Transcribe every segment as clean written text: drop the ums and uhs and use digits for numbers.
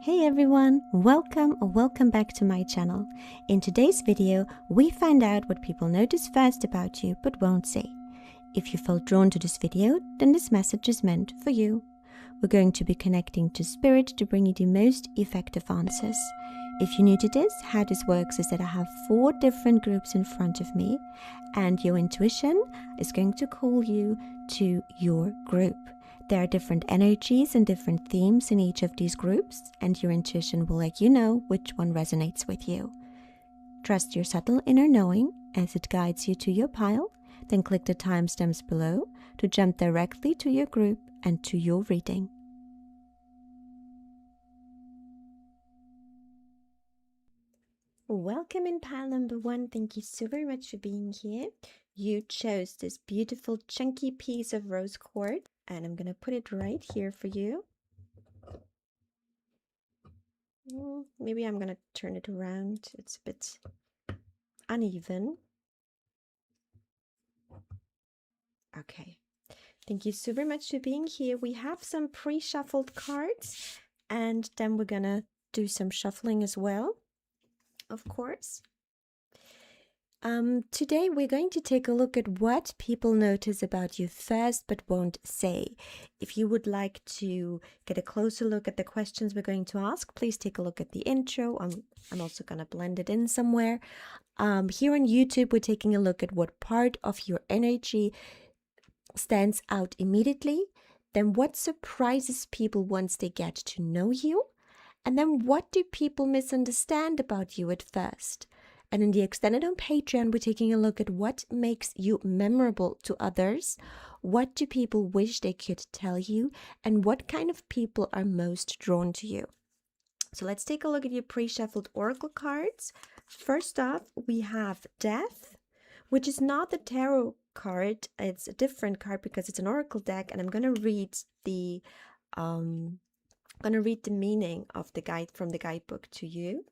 Hey everyone, welcome or welcome back to my channel. In today's video, we find out what people notice first about you but won't say. If you felt drawn to this video, then this message is meant for you. We're going to be connecting to spirit to bring you the most effective answers. If you're new to this, how this works is that I have 4 different groups in front of me, and your intuition is going to call you to your group. There are different energies and different themes in each of these groups, and your intuition will let you know which one resonates with you. Trust your subtle inner knowing as it guides you to your pile, then click the timestamps below to jump directly to your group and to your reading. Welcome in pile number 1. Thank you so very much for being here. You chose this beautiful chunky piece of rose quartz, and I'm gonna put it right here for you. Maybe I'm gonna turn it around. It's a bit uneven. Okay. Thank you so very much for being here. We have some pre-shuffled cards, and then we're gonna do some shuffling as well, of course. Today we're going to take a look at what people notice about you first but won't say. If you would like to get a closer look at the questions we're going to ask, please take a look at the intro. I'm also going to blend it in somewhere. Here on YouTube, we're taking a look at what part of your energy stands out immediately, then what surprises people once they get to know you, and then what do people misunderstand about you at first. And in the extended on Patreon, we're taking a look at what makes you memorable to others, what do people wish they could tell you, and what kind of people are most drawn to you. So let's take a look at your pre-shuffled oracle cards. First off, we have Death, which is not the tarot card. It's a different card because it's an oracle deck, and I'm going to read the meaning of the guide from the guidebook to you.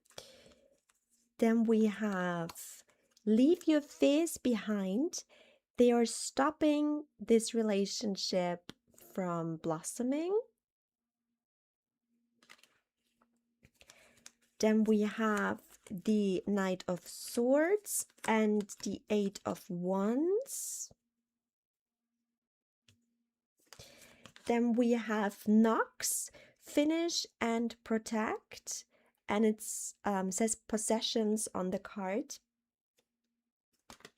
Then we have leave your fears behind. They are stopping this relationship from blossoming. Then we have the Knight of Swords and the 8 of Wands. Then we have Nox, finish and protect. And it says possessions on the card.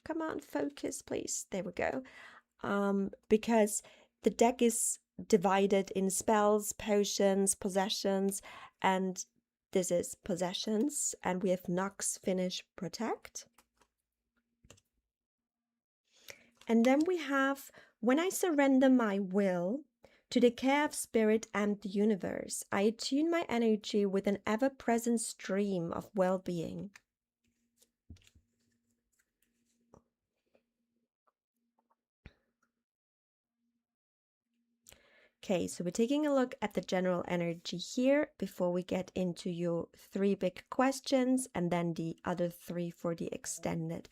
Come on, focus, please. There we go. Because the deck is divided in spells, potions, possessions, and this is possessions. And we have Nox, finish, protect. And then we have when I surrender my will to the care of spirit and the universe, I attune my energy with an ever-present stream of well-being. Okay, so we're taking a look at the general energy here before we get into your 3 big questions and then the other 3 for the extended,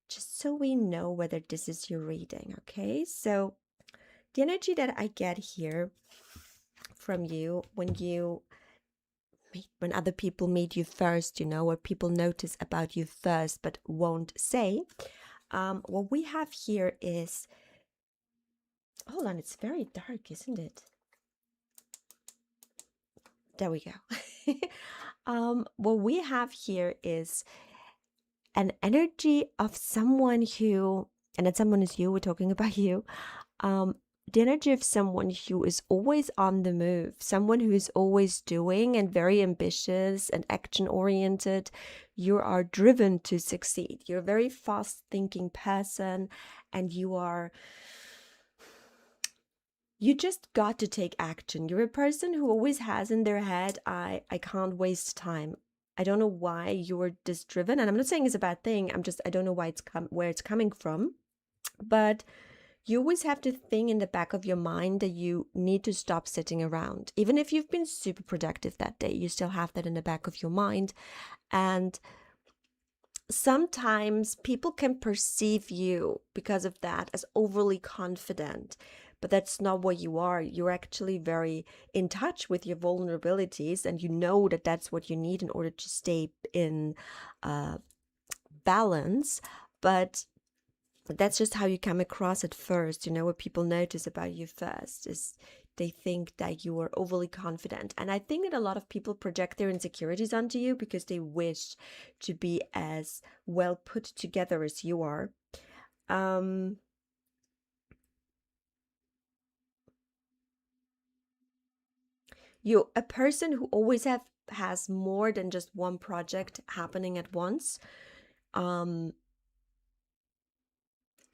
just so we know whether this is your reading, okay? So the energy that I get here from you when other people meet you first, or people notice about you first but won't say, what we have here is, hold on, it's very dark, isn't it? There we go. What we have here is an energy of someone who, and that someone is you, we're talking about you, the energy of someone who is always on the move, someone who is always doing and very ambitious and action-oriented. You are driven to succeed. You're a very fast-thinking person, and you just got to take action. You're a person who always has in their head, I can't waste time. I don't know why you're this driven, and I'm not saying it's a bad thing. I don't know why where it's coming from, but you always have the thing in the back of your mind that you need to stop sitting around. Even if you've been super productive that day, you still have that in the back of your mind. And sometimes people can perceive you because of that as overly confident. but that's not what you are. You're actually very in touch with your vulnerabilities, and you know that that's what you need in order to stay in balance. But that's just how you come across at first. You know, what people notice about you first is they think that you are overly confident. And I think that a lot of people project their insecurities onto you because they wish to be as well put together as you are. You're a person who always has more than just one project happening at once.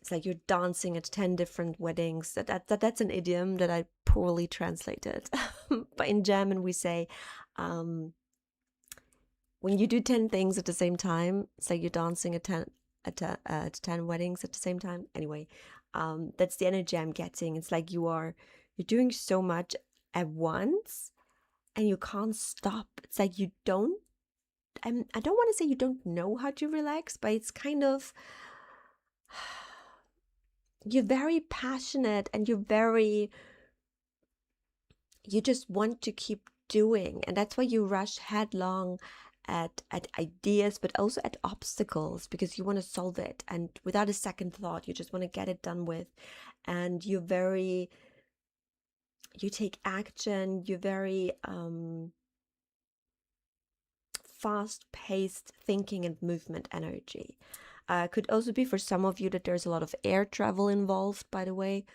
It's like you're dancing at 10 different weddings. That's an idiom that I poorly translated. But in German, we say, when you do 10 things at the same time, it's like you're dancing at 10 weddings at the same time. Anyway, that's the energy I'm getting. It's like you're doing so much at once and you can't stop. It's like I don't want to say you don't know how to relax, but it's kind of, you're very passionate and you just want to keep doing. And that's why you rush headlong at ideas, but also at obstacles, because you want to solve it. And without a second thought, you just want to get it done with. And you take action. You're very fast-paced thinking and movement energy. Could also be for some of you that there's a lot of air travel involved, by the way.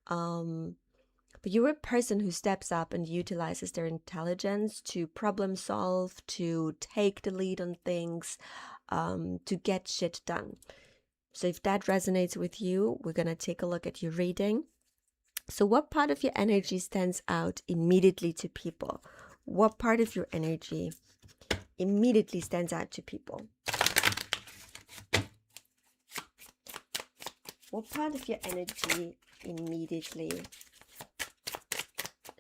But you're a person who steps up and utilizes their intelligence to problem solve, to take the lead on things, to get shit done. So if that resonates with you, we're going to take a look at your reading. So what part of your energy stands out immediately to people? What part of your energy immediately stands out to people? What part of your energy immediately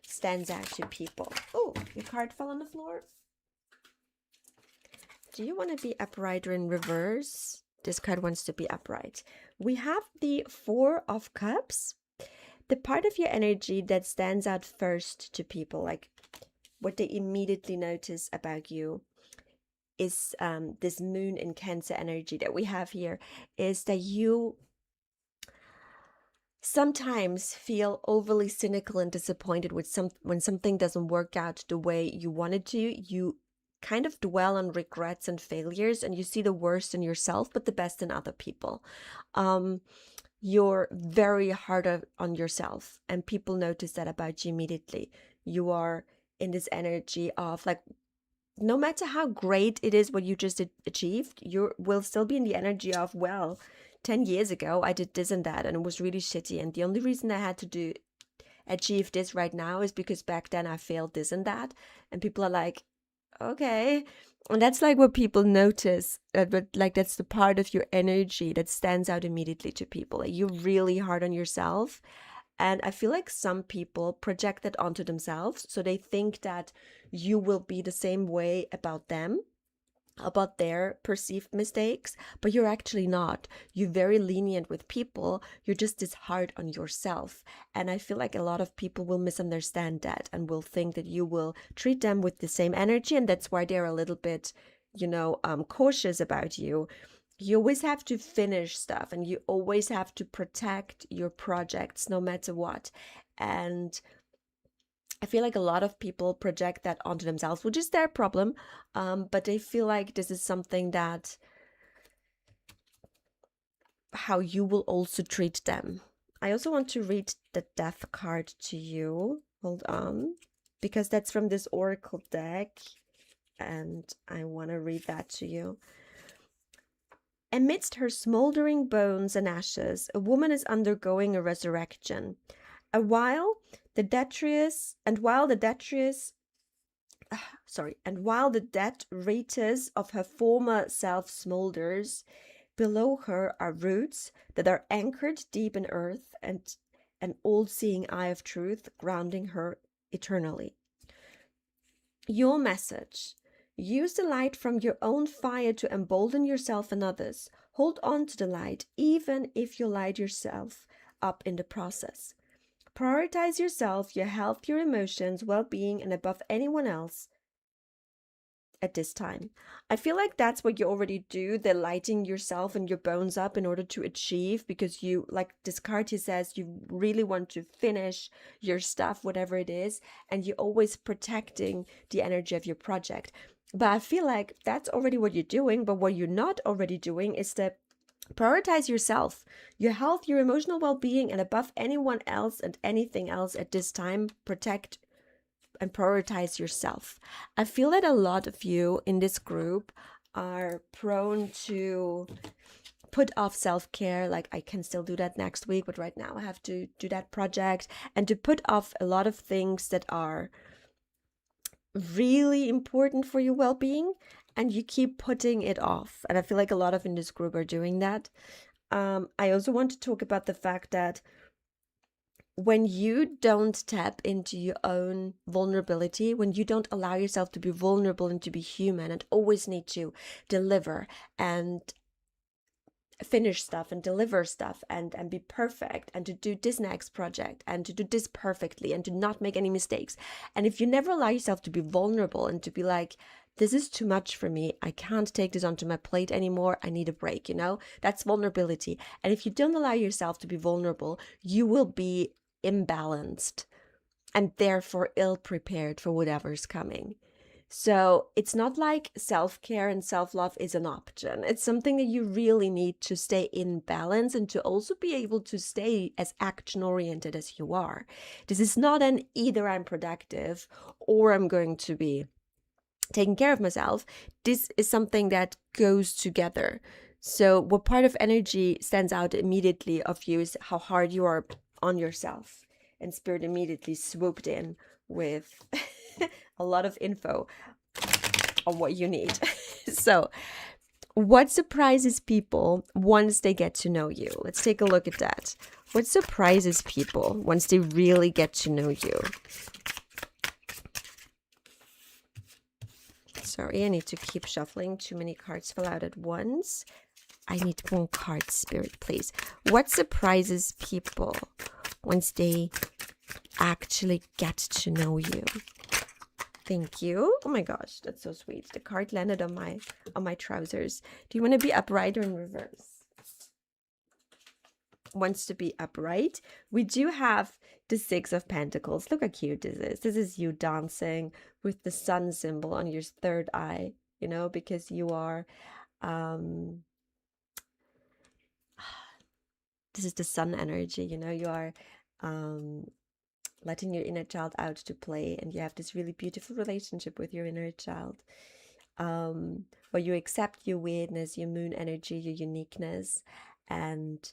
stands out to people? Oh, your card fell on the floor. Do you want to be upright or in reverse? This card wants to be upright. We have the Four of Cups. The part of your energy that stands out first to people, like what they immediately notice about you, is this Moon in Cancer energy that we have here, is that you sometimes feel overly cynical and disappointed when something doesn't work out the way you wanted to. You kind of dwell on regrets and failures, and you see the worst in yourself but the best in other people. You're very hard on yourself, and people notice that about you immediately. You are in this energy of, like, no matter how great it is what you just achieved, you will still be in the energy of, well, 10 years ago I did this and that and it was really shitty, and the only reason I had to achieve this right now is because back then I failed this and that. And people are like, okay. And that's like what people notice, but like that's the part of your energy that stands out immediately to people. Like, you're really hard on yourself. And I feel like some people project that onto themselves. So they think that you will be the same way about them, about their perceived mistakes, but you're actually not. You're very lenient with people. You're just as hard on yourself. And I feel like a lot of people will misunderstand that and will think that you will treat them with the same energy. And that's why they're a little bit, cautious about you. You always have to finish stuff, and you always have to protect your projects no matter what. And I feel like a lot of people project that onto themselves, which is their problem. But they feel like this is something that, how you will also treat them. I also want to read the Death card to you. Hold on. Because that's from this Oracle deck. And I want to read that to you. Amidst her smoldering bones and ashes, a woman is undergoing a resurrection. And while the detritus of her former self smolders, below her are roots that are anchored deep in earth and an all-seeing eye of truth grounding her eternally. Your message: use the light from your own fire to embolden yourself and others. Hold on to the light, even if you light yourself up in the process. Prioritize yourself, your health, your emotions, well-being, and above anyone else at this time. I feel like that's what you already do, the lighting yourself and your bones up in order to achieve, because you, like this card here says, you really want to finish your stuff, whatever it is, and you're always protecting the energy of your project. But I feel like that's already what you're doing, but what you're not already doing is to prioritize yourself, your health, your emotional well-being, and above anyone else and anything else at this time, protect and prioritize yourself. I feel that a lot of you in this group are prone to put off self-care, like I can still do that next week, but right now I have to do that project, and to put off a lot of things that are really important for your well-being, and you keep putting it off. And I feel like a lot of in this group are doing that. I also want to talk about the fact that when you don't tap into your own vulnerability, when you don't allow yourself to be vulnerable and to be human and always need to deliver and finish stuff and deliver stuff and be perfect and to do this next project and to do this perfectly and to not make any mistakes. And if you never allow yourself to be vulnerable and to be like, this is too much for me, I can't take this onto my plate anymore, I need a break, that's vulnerability. And if you don't allow yourself to be vulnerable, you will be imbalanced and therefore ill-prepared for whatever's coming. So it's not like self-care and self-love is an option. It's something that you really need to stay in balance and to also be able to stay as action-oriented as you are. This is not an either I'm productive or I'm going to be taking care of myself. This is something that goes together. So what part of energy stands out immediately of you is how hard you are on yourself. And Spirit immediately swooped in with a lot of info on what you need. So what surprises people once they get to know you? Let's take a look at that. What surprises people once they really get to know you? Sorry, I need to keep shuffling. Too many cards fell out at once. I need more cards, Spirit, please. What surprises people once they actually get to know you? Thank you. Oh my gosh, that's so sweet. The card landed on my trousers. Do you want to be upright or in reverse? Wants to be upright. We do have the Six of Pentacles. Look how cute this is. This is you dancing with the sun symbol on your third eye, because you are this is the sun energy, you are letting your inner child out to play, and you have this really beautiful relationship with your inner child, where you accept your weirdness, your moon energy, your uniqueness, and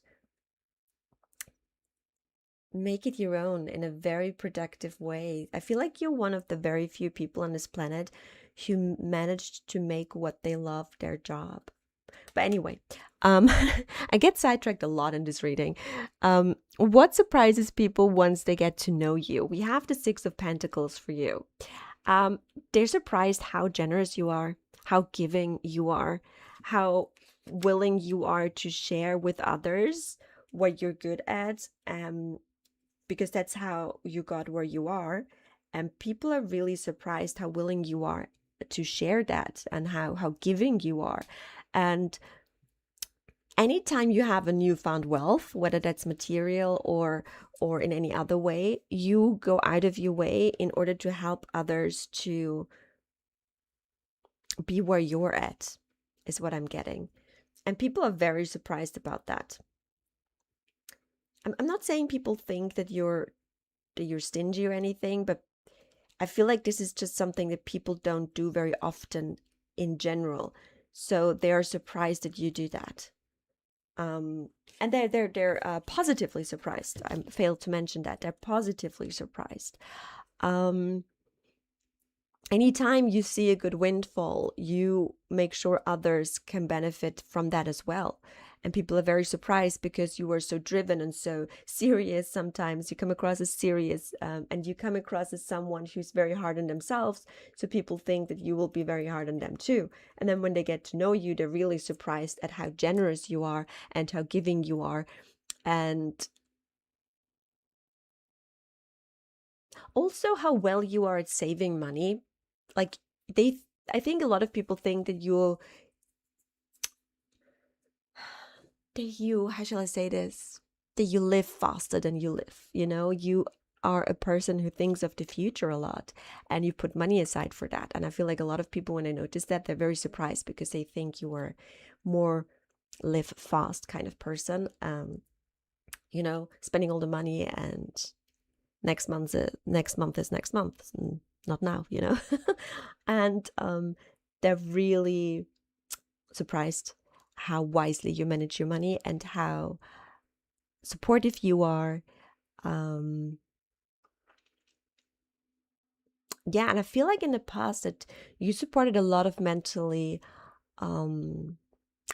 make it your own in a very productive way. I feel like you're one of the very few people on this planet who managed to make what they love their job. But anyway, I get sidetracked a lot in this reading. What surprises people once they get to know you? We have the Six of Pentacles for you. They're surprised how generous you are, how giving you are, how willing you are to share with others what you're good at, because that's how you got where you are. And people are really surprised how willing you are to share that and how giving you are. And anytime you have a newfound wealth, whether that's material or in any other way, you go out of your way in order to help others to be where you're at, is what I'm getting. And people are very surprised about that. I'm not saying people think that you're stingy or anything, but I feel like this is just something that people don't do very often in general. So they are surprised that you do that. And they're positively surprised. I failed to mention that. They're positively surprised. Anytime you see a good windfall, you make sure others can benefit from that as well. And people are very surprised because you are so driven and so serious. Sometimes you come across as serious, and you come across as someone who's very hard on themselves. So people think that you will be very hard on them too. And then when they get to know you, they're really surprised at how generous you are and how giving you are. And also how well you are at saving money. Like I think a lot of people think that how shall I say this? That you live faster than you live. You are a person who thinks of the future a lot and you put money aside for that. And I feel like a lot of people, when they notice that, they're very surprised because they think you are more live fast kind of person. Spending all the money and next month is next month, not now, and they're really surprised how wisely you manage your money and how supportive you are. Yeah, and I feel like in the past that you supported a lot of mentally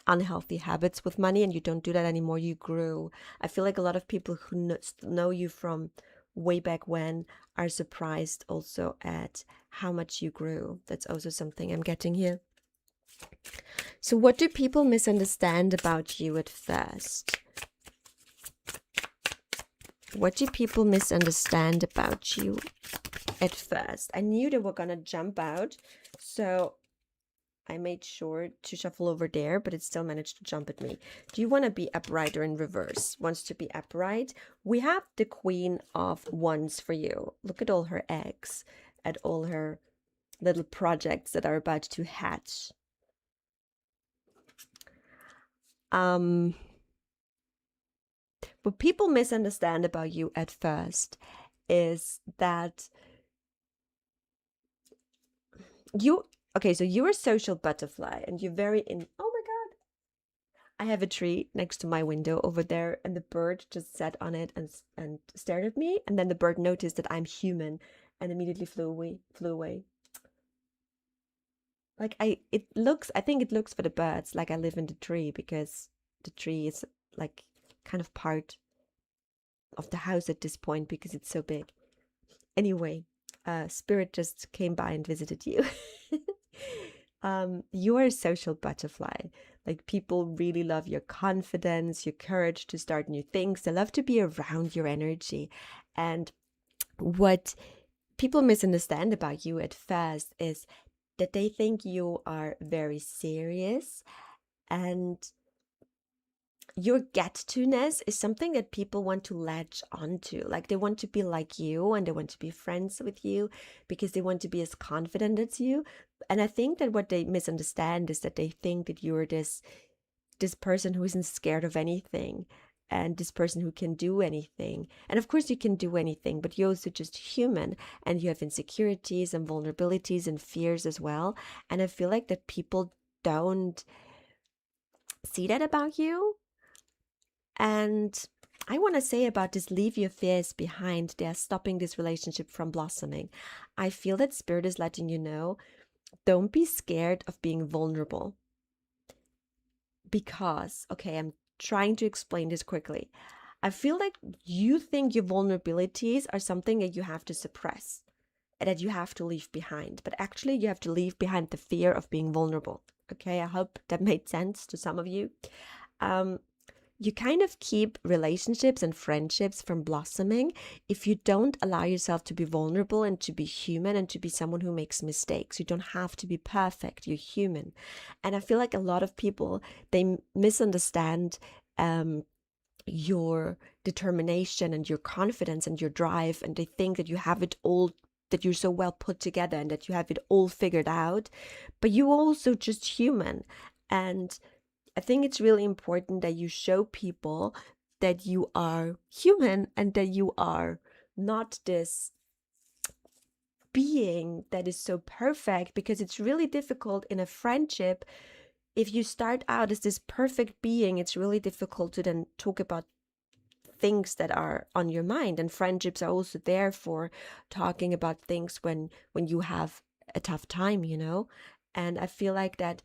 unhealthy habits with money, and you don't do that anymore. You grew. I feel like a lot of people who know you from way back when are surprised also at how much you grew. That's also something I'm getting here. So what do people misunderstand about you at first? What do people misunderstand about you at first? I knew they were gonna jump out, so I made sure to shuffle over there, but it still managed to jump at me. Do you want to be upright or in reverse? Wants to be upright. We have the Queen of Wands for you. Look at all her eggs, at all her little projects that are about to hatch. What people misunderstand about you at first is that okay, so you're a social butterfly and you're very oh my God. I have a tree next to my window over there and the bird just sat on it and stared at me. And then the bird noticed that I'm human and immediately flew away. Like I think it looks for the birds like I live in the tree because the tree is like kind of part of the house at this point because it's so big. Anyway, spirit just came by and visited you. You are a social butterfly. Like people really love your confidence, your courage to start new things. They love to be around your energy. And what people misunderstand about you at first is that they think you are very serious, and your get-to-ness is something that people want to latch onto. Like they want to be like you and they want to be friends with you because they want to be as confident as you. And I think that what they misunderstand is that they think that you're this person who isn't scared of anything and this person who can do anything. And of course you can do anything, but you're also just human and you have insecurities and vulnerabilities and fears as well. And I feel like that people don't see that about you. And I want to say about this, leave your fears behind. They're stopping this relationship from blossoming. I feel that spirit is letting you know, don't be scared of being vulnerable. Because, okay, I'm trying to explain this quickly. I feel like you think your vulnerabilities are something that you have to suppress, that you have to leave behind. But actually, you have to leave behind the fear of being vulnerable. Okay, I hope that made sense to some of you. You kind of keep relationships and friendships from blossoming if you don't allow yourself to be vulnerable and to be human and to be someone who makes mistakes. You don't have to be perfect. You're human. And I feel like a lot of people, they misunderstand your determination and your confidence and your drive, and they think that you have it all, that you're so well put together and that you have it all figured out. But you're also just human. And I think it's really important that you show people that you are human and that you are not this being that is so perfect, because it's really difficult in a friendship. If you start out as this perfect being, it's really difficult to then talk about things that are on your mind. And friendships are also there for talking about things when you have a tough time, And I feel like that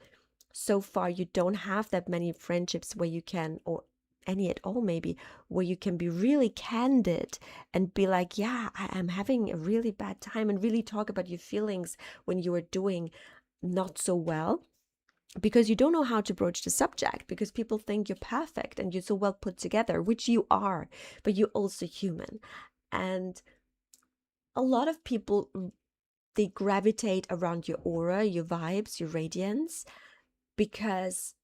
so far you don't have that many friendships where you can, or any at all maybe, where you can be really candid and be like, yeah, I'm having a really bad time, and really talk about your feelings when you are doing not so well, because you don't know how to broach the subject, because people think you're perfect and you're so well put together, which you are, but you're also human. And a lot of people, they gravitate around your aura, your vibes, your radiance, because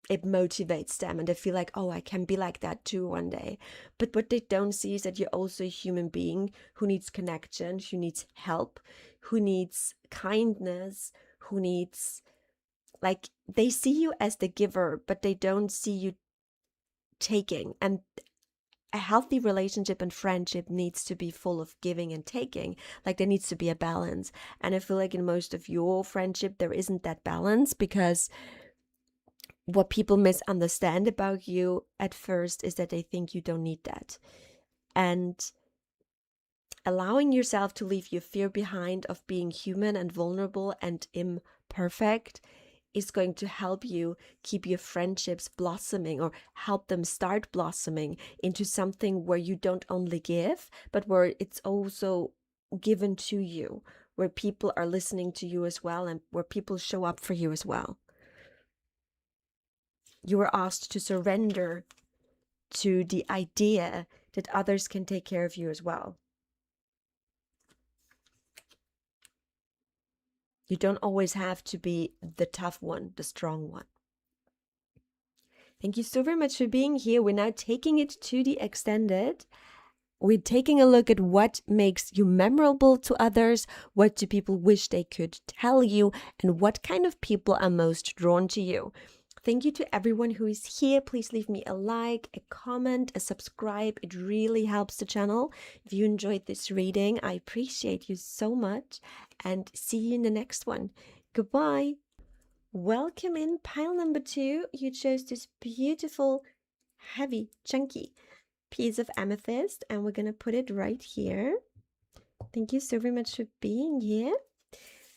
it motivates them and they feel like, oh, I can be like that too one day. But what they don't see is that you're also a human being who needs connection, who needs help, who needs kindness, who needs, like, they see you as the giver, but they don't see you taking. And a healthy relationship and friendship needs to be full of giving and taking. Like, there needs to be a balance. And I feel like in most of your friendship, there isn't that balance, because what people misunderstand about you at first is that they think you don't need that. And allowing yourself to leave your fear behind of being human and vulnerable and imperfect is going to help you keep your friendships blossoming, or help them start blossoming into something where you don't only give, but where it's also given to you, where people are listening to you as well, and where people show up for you as well. You are asked to surrender to the idea that others can take care of you as well. You don't always have to be the tough one, the strong one. Thank you so very much for being here. We're now taking it to the extended. We're taking a look at what makes you memorable to others, what do people wish they could tell you, and what kind of people are most drawn to you. Thank you to everyone who is here. Please leave me a like, a comment, a subscribe. It really helps the channel. If you enjoyed this reading, I appreciate you so much, and see you in the next one. Goodbye. Welcome in pile number 2. You chose this beautiful, heavy, chunky piece of amethyst, and we're going to put it right here. Thank you so very much for being here.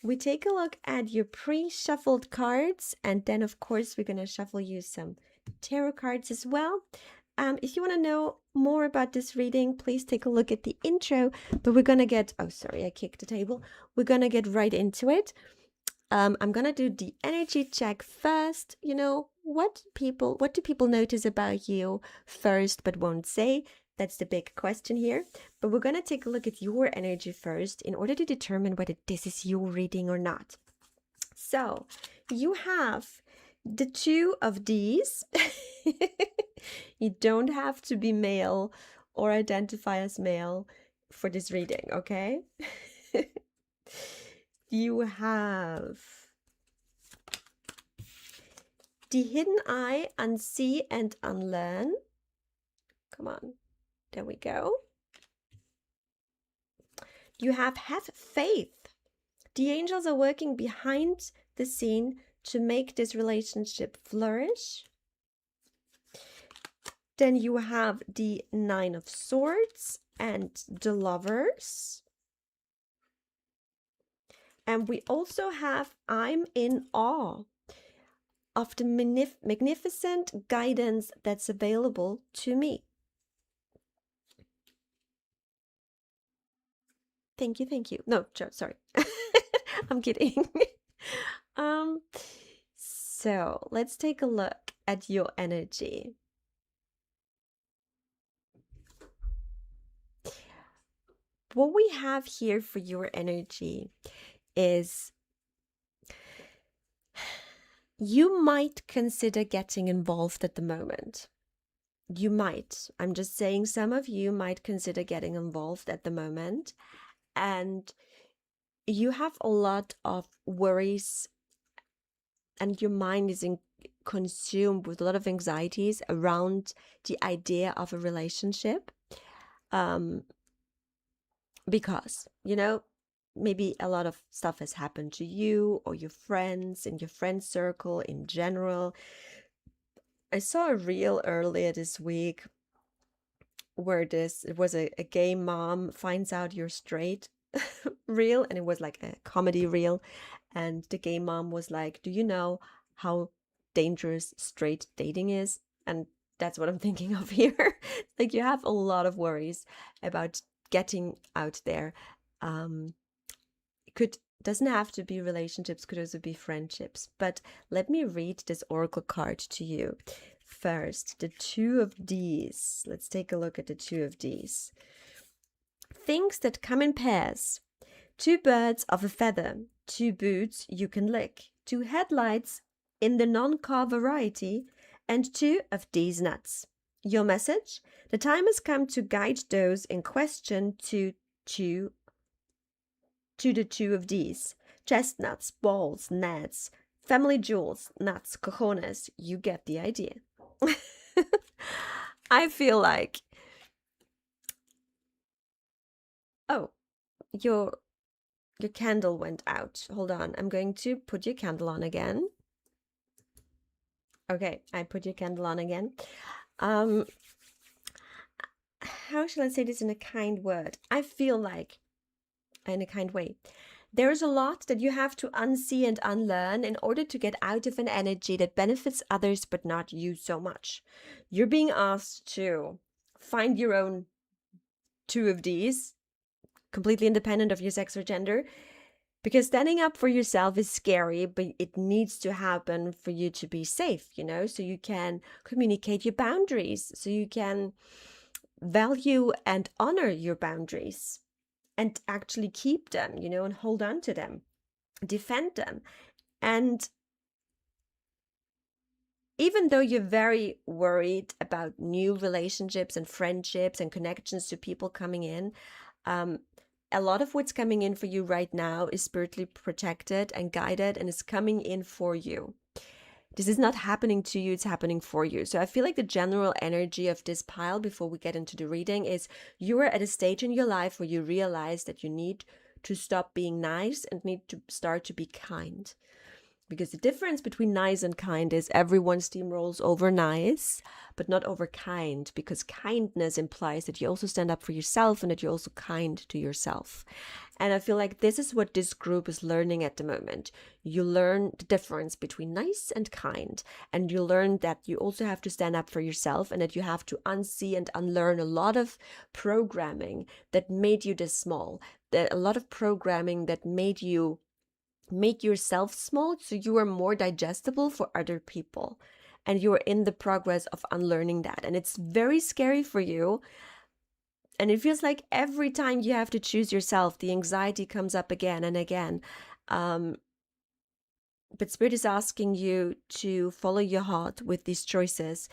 We take a look at your pre-shuffled cards, and then of course we're going to shuffle you some tarot cards as well. If you want to know more about this reading, please take a look at the intro, but we're going to get, oh sorry, I kicked the table. We're going to get right into it. I'm going to do the energy check first. You know, what do people notice about you first but won't say? That's the big question here. But we're going to take a look at your energy first in order to determine whether this is your reading or not. So you have the 2 of these. You don't have to be male or identify as male for this reading, okay? You have the hidden eye, unsee and unlearn. Come on. There we go. You have faith. The angels are working behind the scene to make this relationship flourish. Then you have the 9 of Swords and the Lovers. And we also have I'm in awe of the magnificent guidance that's available to me. Thank you, thank you. No, sorry. I'm kidding. So let's take a look at your energy. What we have here for your energy is you might consider getting involved at the moment. You might. I'm just saying some of you might consider getting involved at the moment. And you have a lot of worries, and your mind is consumed with a lot of anxieties around the idea of a relationship. Because, you know, maybe a lot of stuff has happened to you or your friends, in your friend circle in general. I saw a reel earlier this week where it was a gay mom finds out you're straight reel, and it was like a comedy reel, and the gay mom was like, do you know how dangerous straight dating is? And that's what I'm thinking of here. Like, you have a lot of worries about getting out there. Doesn't have to be relationships, could also be friendships. But let me read this oracle card to you first. The 2 of these. Let's take a look at the 2 of these. Things that come in pairs. 2 birds of a feather, 2 boots you can lick, 2 headlights in the non-car variety, and 2 of these nuts. Your message? The time has come to guide those in question to the 2 of these. Chestnuts, balls, gnats, family jewels, nuts, cojones. You get the idea. I feel like... Oh, your candle went out. Hold on. I'm going to put your candle on again. Okay, I put your candle on again. How shall I say this in a kind word? I feel like, in a kind way, there's a lot that you have to unsee and unlearn in order to get out of an energy that benefits others but not you so much. You're being asked to find your own 2 of these, completely independent of your sex or gender, because standing up for yourself is scary, but it needs to happen for you to be safe, you know, so you can communicate your boundaries, so you can value and honor your boundaries and actually keep them, you know, and hold on to them, defend them. And even though you're very worried about new relationships and friendships and connections to people coming in, a lot of what's coming in for you right now is spiritually protected and guided and is coming in for you. This is not happening to you, it's happening for you. So I feel like the general energy of this pile before we get into the reading is you are at a stage in your life where you realize that you need to stop being nice and need to start to be kind. Because the difference between nice and kind is everyone steamrolls over nice, but not over kind, because kindness implies that you also stand up for yourself and that you're also kind to yourself. And I feel like this is what this group is learning at the moment. You learn the difference between nice and kind, and you learn that you also have to stand up for yourself and that you have to unsee and unlearn a lot of programming that made you this small, a lot of programming that made you make yourself small so you are more digestible for other people, and you are in the progress of unlearning that, and it's very scary for you, and it feels like every time you have to choose yourself the anxiety comes up again and again, but Spirit is asking you to follow your heart with these choices.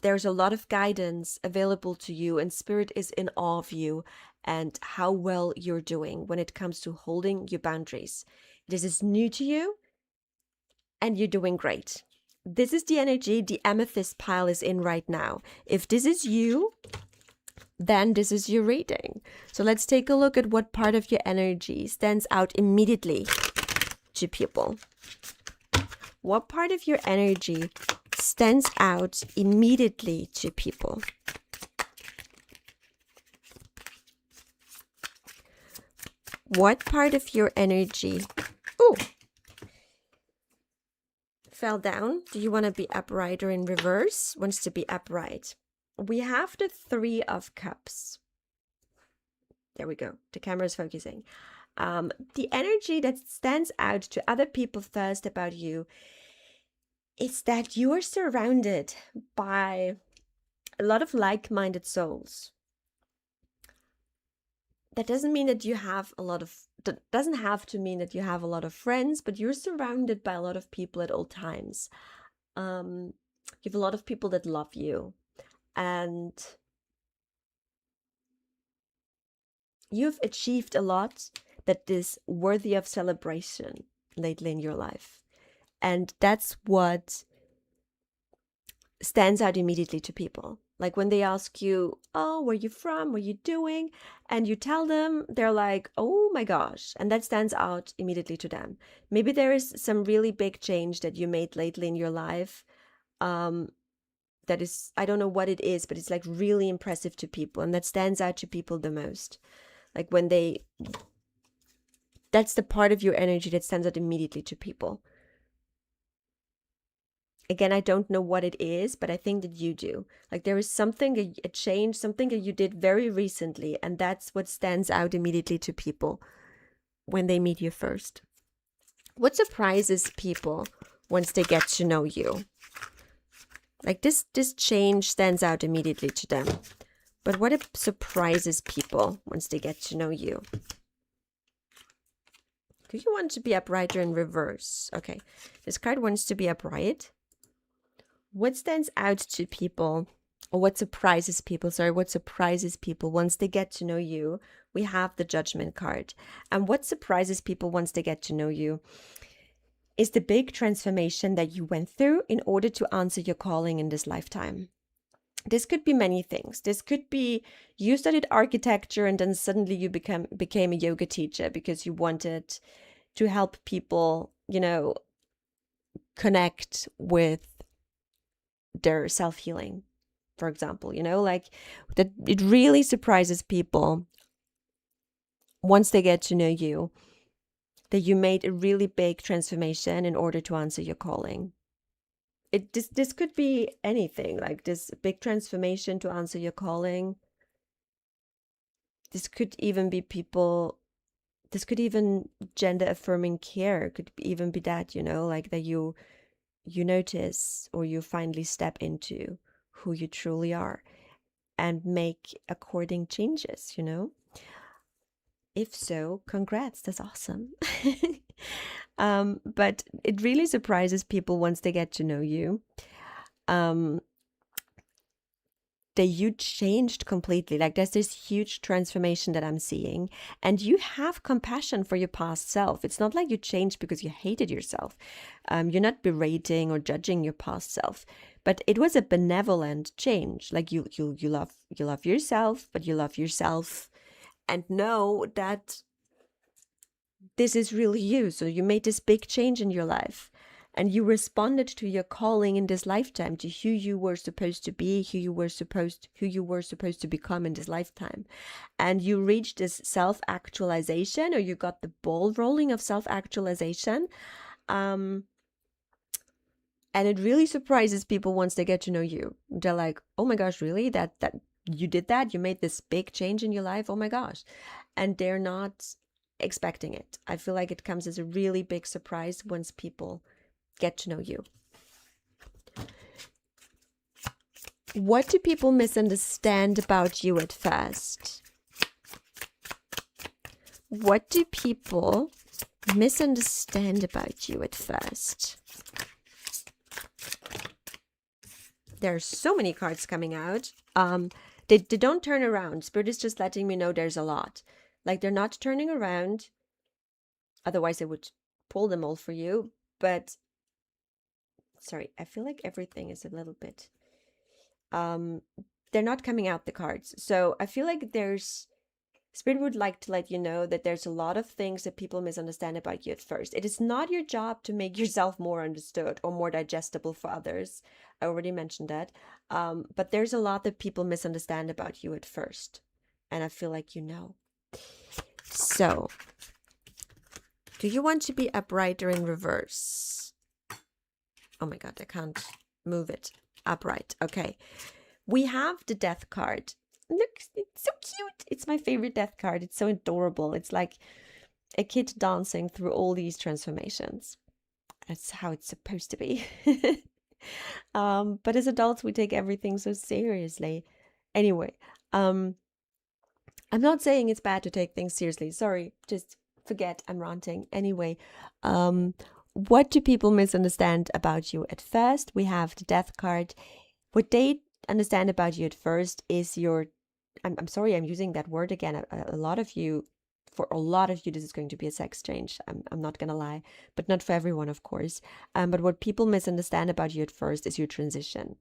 There's a lot of guidance available to you, and Spirit is in awe of you and how well you're doing when it comes to holding your boundaries. This is new to you, and you're doing great. This is the energy the Amethyst pile is in right now. If this is you, then this is your reading. So let's take a look at what part of your energy stands out immediately to people. What part of your energy stands out immediately to people? What part of your energy fell down? Do you want to be upright or in reverse? Wants to be upright. We have the 3 of Cups. There we go. The camera is focusing. The energy that stands out to other people first about you is that you are surrounded by a lot of like-minded souls. That doesn't mean that you have a lot of, that doesn't have to mean that you have a lot of friends, but you're surrounded by a lot of people at all times. You have a lot of people that love you, and you've achieved a lot that is worthy of celebration lately in your life. And that's what stands out immediately to people. Like when they ask you, oh, where are you from? What are you doing? And you tell them, they're like, oh my gosh. And that stands out immediately to them. Maybe there is some really big change that you made lately in your life. That is, I don't know what it is, but it's like really impressive to people. And that stands out to people the most. Like when they, that's the part of your energy that stands out immediately to people. Again, I don't know what it is, but I think that you do. Like there is something, a change, something that you did very recently, and that's what stands out immediately to people when they meet you first. What surprises people once they get to know you? Like this change stands out immediately to them. But what it surprises people once they get to know you? Do you want to be upright or in reverse? Okay, this card wants to be upright. What stands out to people, or what surprises people, what surprises people once they get to know you? We have the Judgment card. And what surprises people once they get to know you is the big transformation that you went through in order to answer your calling in this lifetime. This could be many things. This could be you studied architecture and then suddenly you became a yoga teacher because you wanted to help people, connect with their self-healing, for example, like that. It really surprises people once they get to know you that you made a really big transformation in order to answer your calling. This could be anything, like this big transformation to answer your calling. This could even be people, this could even gender affirming care could even be that, like that you notice or you finally step into who you truly are and make according changes, If so, congrats, that's awesome. But it really surprises people once they get to know you. That you changed completely. Like there's this huge transformation that I'm seeing, and you have compassion for your past self. It's not like you changed because you hated yourself. You're not berating or judging your past self, but it was a benevolent change. Like you love yourself, but you love yourself and know that this is really you. So you made this big change in your life and you responded to your calling in this lifetime, to who you were supposed to be, who you were supposed to become in this lifetime. And you reached this self-actualization, or you got the ball rolling of self-actualization. And it really surprises people once they get to know you. They're like, oh my gosh, really? That you did that? You made this big change in your life? Oh my gosh. And they're not expecting it. I feel like it comes as a really big surprise once people get to know you. What do people misunderstand about you at first? What do people misunderstand about you at first? There are so many cards coming out. They don't turn around. Spirit is just letting me know there's a lot. Like they're not turning around. Otherwise, I would pull them all for you. But sorry, I feel like everything is a little bit. They're not coming out the cards. So I feel like Spirit would like to let you know that there's a lot of things that people misunderstand about you at first. It is not your job to make yourself more understood or more digestible for others. I already mentioned that. But there's a lot that people misunderstand about you at first. And I feel like you know. So, do you want to be upright or in reverse? Oh my God, I can't move it. Upright. Okay. We have the Death card. Look, it's so cute. It's my favorite Death card. It's so adorable. It's like a kid dancing through all these transformations. That's how it's supposed to be. But as adults, we take everything so seriously. Anyway, I'm not saying it's bad to take things seriously. Sorry, just forget I'm ranting. Anyway, what do people misunderstand about you at first? We have the Death card. What they understand about you at first is your, I'm sorry, I'm using that word again. A lot of you, for a lot of you, this is going to be a sex change. I'm not going to lie, but not for everyone, of course. But what people misunderstand about you at first is your transition.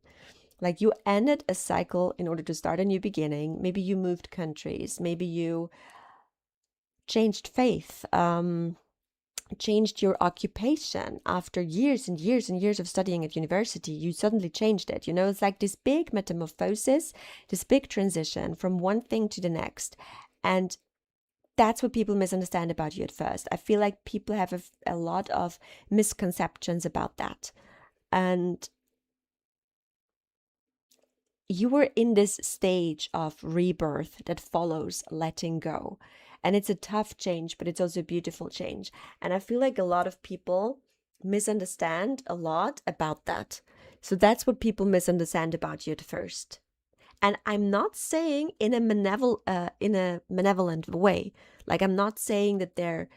Like you ended a cycle in order to start a new beginning. Maybe you moved countries. Maybe you changed faith. Changed your occupation after years and years and years of studying at university. You suddenly changed it. It's like this big metamorphosis, this big transition from one thing to the next. And that's what people misunderstand about you at first. I feel like people have a lot of misconceptions about that. And you were in this stage of rebirth that follows letting go. And it's a tough change, but it's also a beautiful change. And I feel like a lot of people misunderstand a lot about that. So that's what people misunderstand about you at first. And I'm not saying in a malevolent way. Like, I'm not saying that they're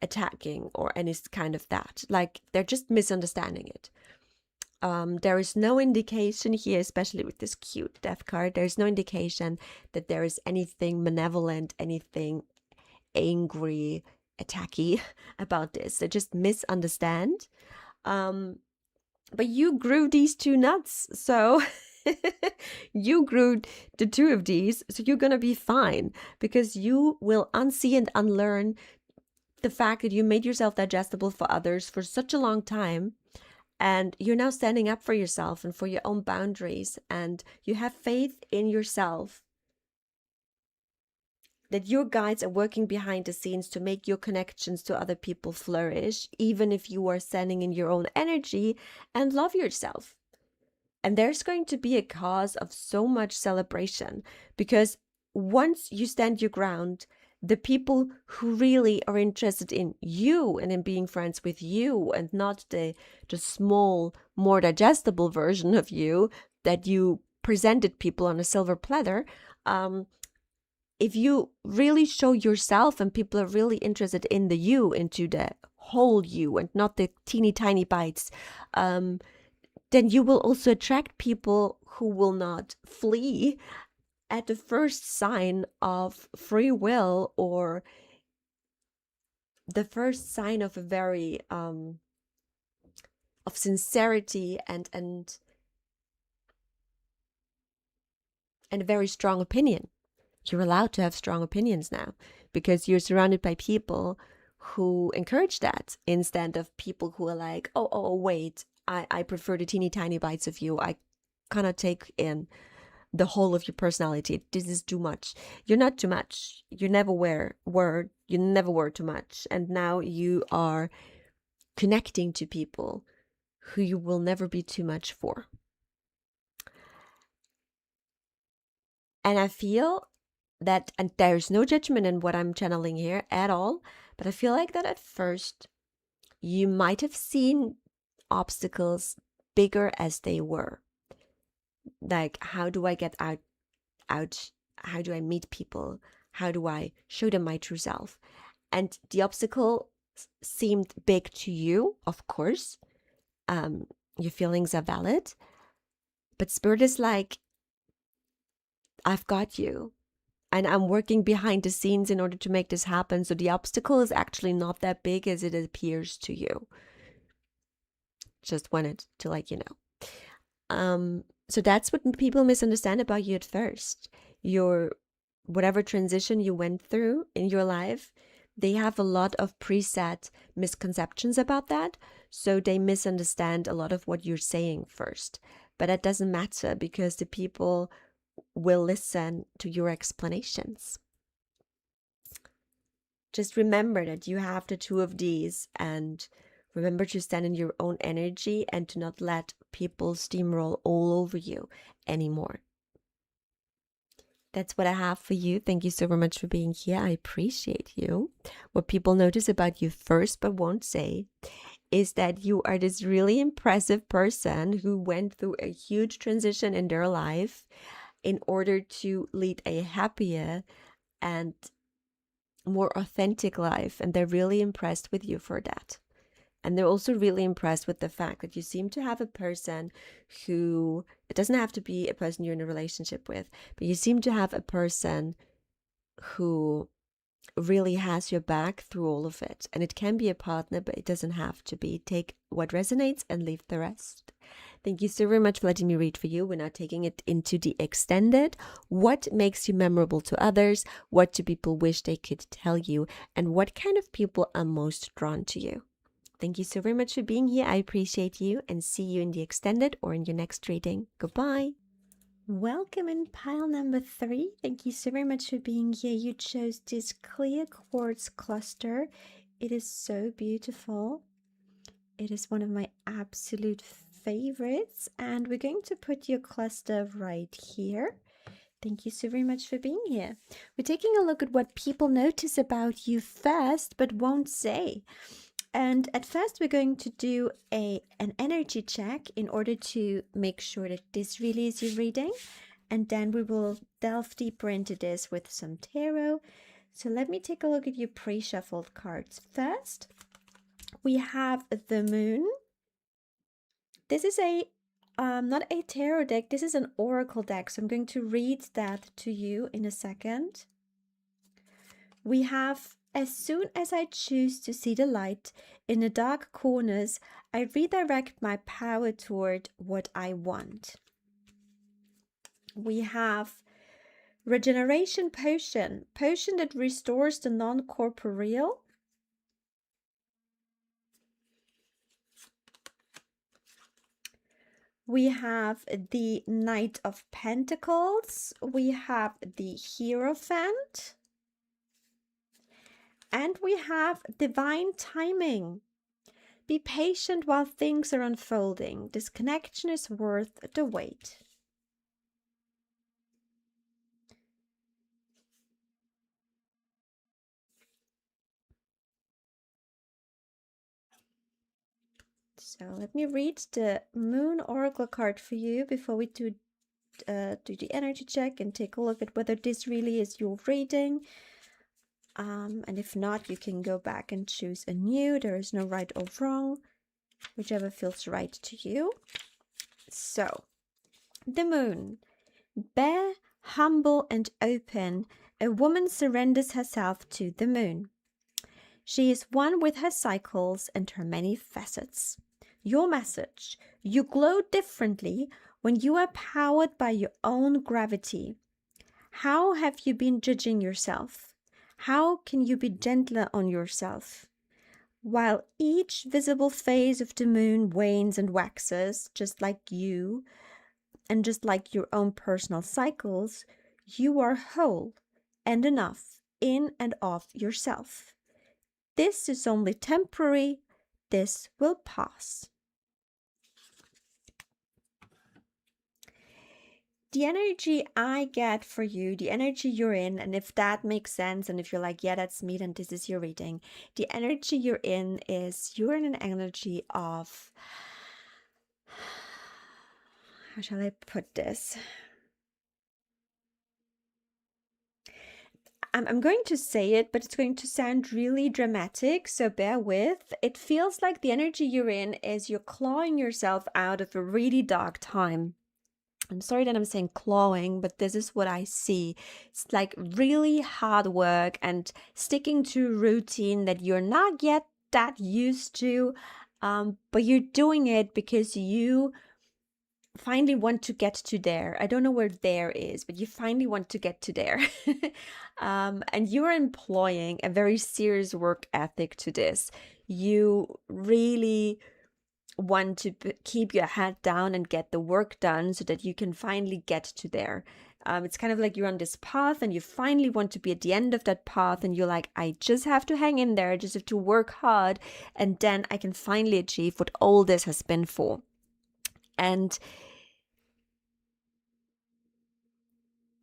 attacking or any kind of that. Like, they're just misunderstanding it. There is no indication here, especially with this cute death card, there's no indication that there is anything malevolent, anything angry, attacky about this. They just misunderstand. But you grew these two nuts, so you grew the two of these, so you're gonna be fine, because you will unsee and unlearn the fact that you made yourself digestible for others for such a long time, and you're now standing up for yourself and for your own boundaries, and you have faith in yourself that your guides are working behind the scenes to make your connections to other people flourish, even if you are standing in your own energy and love yourself. And there's going to be a cause of so much celebration, because once you stand your ground, the people who really are interested in you and in being friends with you, and not the small, more digestible version of you that you presented people on a silver platter, if you really show yourself and people are really interested in the you, into the whole you and not the teeny tiny bites, then you will also attract people who will not flee at the first sign of free will, or the first sign of a very of sincerity and a very strong opinion. You're allowed to have strong opinions now, because you're surrounded by people who encourage that, instead of people who are like, oh, wait, I prefer the teeny tiny bites of you. I cannot take in the whole of your personality. This is too much. You're not too much. You never were too much. And now you are connecting to people who you will never be too much for. And I feel that, and there's no judgment in what I'm channeling here at all, but I feel like that at first you might have seen obstacles bigger as they were. Like, how do I get out? How do I meet people? How do I show them my true self? And the obstacle seemed big to you, of course. Your feelings are valid, but Spirit is like, I've got you. And I'm working behind the scenes in order to make this happen. So the obstacle is actually not that big as it appears to you. Just wanted to let you know. So that's what people misunderstand about you at first. Whatever transition you went through in your life, they have a lot of preset misconceptions about that. So they misunderstand a lot of what you're saying first. But that doesn't matter, because the people will listen to your explanations. Just remember that you have the two of these, and remember to stand in your own energy and to not let people steamroll all over you anymore. That's what I have for you. Thank you so very much for being here. I appreciate you. What people notice about you first but won't say is that you are this really impressive person who went through a huge transition in their life in order to lead a happier and more authentic life. And they're really impressed with you for that. And they're also really impressed with the fact that you seem to have a person who, it doesn't have to be a person you're in a relationship with, but you seem to have a person who really has your back through all of it. And it can be a partner, but it doesn't have to be. Take what resonates and leave the rest. Thank you so very much for letting me read for you. We're now taking it into the extended. What makes you memorable to others? What do people wish they could tell you? And what kind of people are most drawn to you? Thank you so very much for being here. I appreciate you, and see you in the extended or in your next reading. Goodbye. Welcome in pile number 3. Thank you so very much for being here. You chose this clear quartz cluster. It is so beautiful. It is one of my absolute favorites, and we're going to put your cluster right here. Thank you so very much for being here. We're taking a look at what people notice about you first but won't say. And at first we're going to do an energy check in order to make sure that this really is your reading. and then we will delve deeper into this with some tarot. So let me take a look at your pre-shuffled cards. First, we have the Moon. This is a not a tarot deck, this is an oracle deck, so I'm going to read that to you in a second. We have, as soon as I choose to see the light in the dark corners, I redirect my power toward what I want. We have Regeneration Potion, potion that restores the non-corporeal. We have the Knight of Pentacles. We have the Hierophant. And we have Divine Timing. Be patient while things are unfolding. This connection is worth the wait. So let me read the Moon Oracle card for you before we do the energy check and take a look at whether this really is your reading. And if not, you can go back and choose a new. There is no right or wrong, whichever feels right to you. So, the Moon. Bare, humble, and open, a woman surrenders herself to the Moon. She is one with her cycles and her many facets. Your message: you glow differently when you are powered by your own gravity. How have you been judging yourself? How can you be gentler on yourself? While each visible phase of the Moon wanes and waxes, just like you, and just like your own personal cycles, you are whole and enough in and of yourself. This is only temporary. This will pass. The energy I get for you, the energy you're in, and if that makes sense, and if you're like, yeah, that's me, then this is your reading. The energy you're in is, you're in an energy of, how shall I put this? I'm going to say it, but it's going to sound really dramatic, so bear with. It feels like the energy you're in is you're clawing yourself out of a really dark time. I'm sorry that I'm saying clawing, but this is what I see. It's like really hard work and sticking to routine that you're not yet that used to, but you're doing it because you finally want to get to there. I don't know where there is, but you finally want to get to there. And you're employing a very serious work ethic to this. You really want to keep your head down and get the work done so that you can finally get to there. It's kind of like you're on this path and you finally want to be at the end of that path, and you're like, I just have to hang in there, I just have to work hard, and then I can finally achieve what all this has been for. And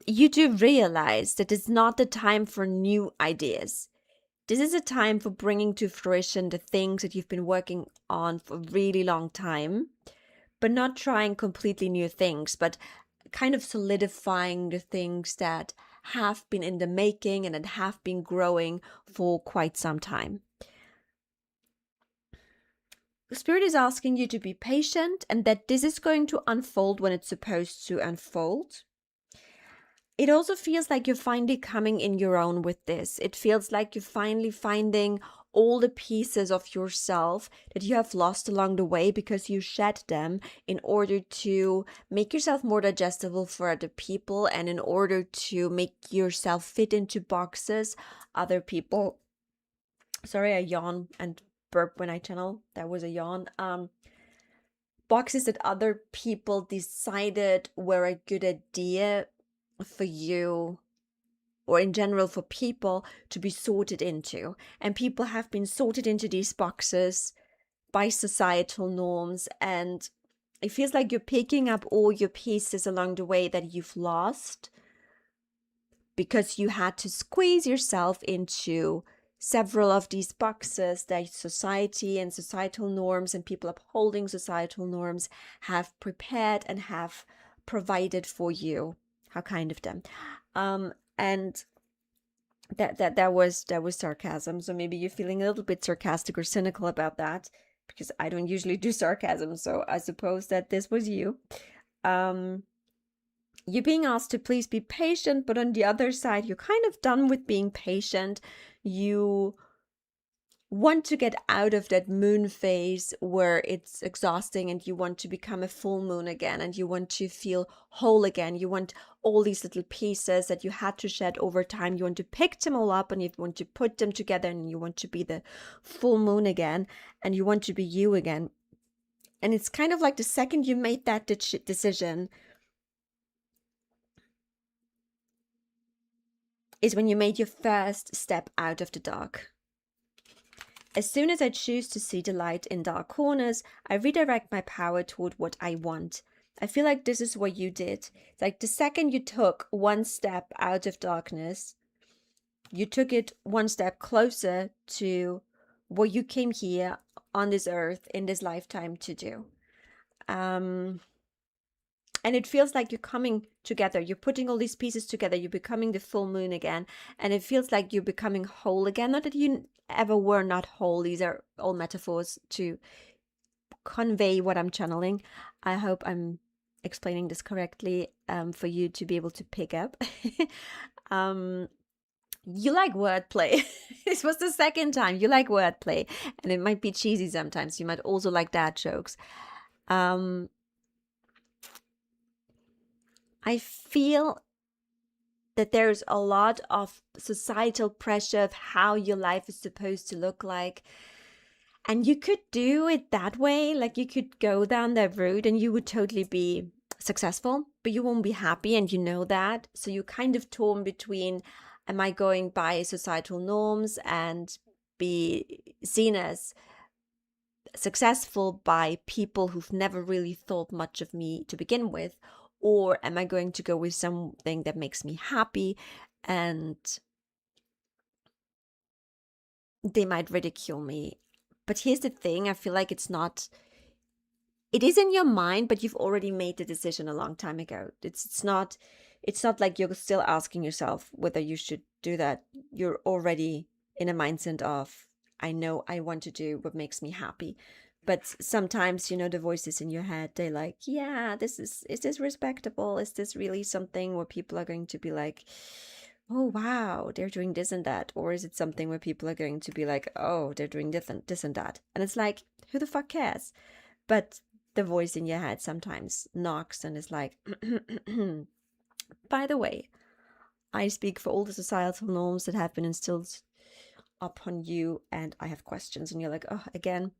you do realize that it's not the time for new ideas. This is a time for bringing to fruition the things that you've been working on for a really long time, but not trying completely new things, but kind of solidifying the things that have been in the making and that have been growing for quite some time. The Spirit is asking you to be patient and that this is going to unfold when it's supposed to unfold. It also feels like you're finally coming in your own with this. It feels like you're finally finding all the pieces of yourself that you have lost along the way because you shed them in order to make yourself more digestible for other people and in order to make yourself fit into boxes other people. Sorry, I yawn and burp when I channel. That was a yawn. Boxes that other people decided were a good idea for you, or in general for people to be sorted into. And people have been sorted into these boxes by societal norms, and it feels like you're picking up all your pieces along the way that you've lost because you had to squeeze yourself into several of these boxes that society and societal norms and people upholding societal norms have prepared and have provided for you. How kind of them. And that was sarcasm. So maybe you're feeling a little bit sarcastic or cynical about that, because I don't usually do sarcasm. So I suppose that this was you. You're being asked to please be patient, but on the other side, you're kind of done with being patient. You want to get out of that moon phase where it's exhausting, and you want to become a full moon again, and you want to feel whole again. You want all these little pieces that you had to shed over time. You want to pick them all up, and you want to put them together, and you want to be the full moon again, and you want to be you again. And it's kind of like the second you made that decision is when you made your first step out of the dark. As soon as I choose to see the light in dark corners, I redirect my power toward what I want. I feel like this is what you did. It's like the second you took one step out of darkness, you took it one step closer to what you came here on this earth in this lifetime to do. And it feels like you're coming together. You're putting all these pieces together. You're becoming the full moon again. And it feels like you're becoming whole again. Not that you ever were not whole. These are all metaphors to convey what I'm channeling. I hope I'm explaining this correctly for you to be able to pick up. You like wordplay. This was the second time. You like wordplay. And it might be cheesy sometimes. You might also like dad jokes. I feel that there's a lot of societal pressure of how your life is supposed to look like. And you could do it that way. Like you could go down that route and you would totally be successful, but you won't be happy, and you know that. So you're kind of torn between, am I going by societal norms and be seen as successful by people who've never really thought much of me to begin with? Or am I going to go with something that makes me happy, and they might ridicule me? But here's the thing, I feel like it is in your mind, but you've already made the decision a long time ago. It's not like you're still asking yourself whether you should do that. You're already in a mindset of, I know I want to do what makes me happy. But sometimes, the voices in your head, they're like, yeah, is this respectable? Is this really something where people are going to be like, oh, wow, they're doing this and that? Or is it something where people are going to be like, oh, they're doing this and that? And it's like, who the fuck cares? But the voice in your head sometimes knocks and is like, by the way, I speak for all the societal norms that have been instilled upon you, and I have questions. And you're like, oh, again,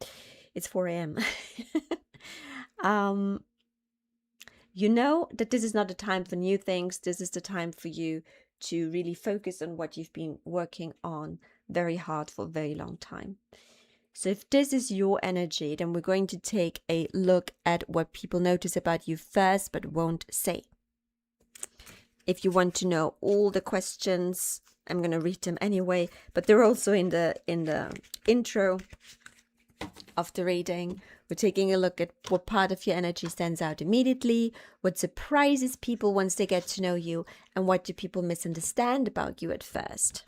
it's 4 a.m. You know that this is not the time for new things. This is the time for you to really focus on what you've been working on very hard for a very long time. So if this is your energy, then we're going to take a look at what people notice about you first but won't say. If you want to know all the questions, I'm going to read them anyway, but they're also in the intro of the reading. We're taking a look at what part of your energy stands out immediately, what surprises people once they get to know you, and what do people misunderstand about you at first.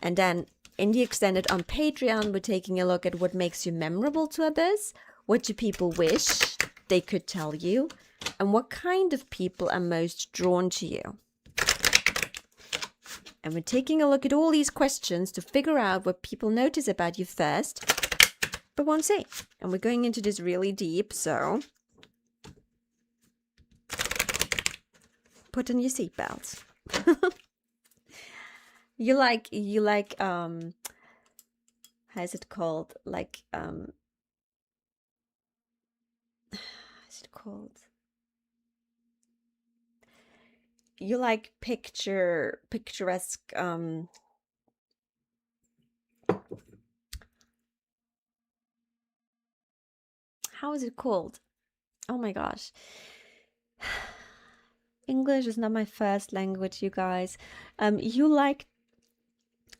And then in the extended on Patreon, we're taking a look at what makes you memorable to others, what do people wish they could tell you, and what kind of people are most drawn to you. And we're taking a look at all these questions to figure out what people notice about you first, but won't say. And we're going into this really deep, so put on your seatbelt. You like, how is it called? Like, how is it called? You like picturesque, how is it called? Oh my gosh. English is not my first language, you guys. You like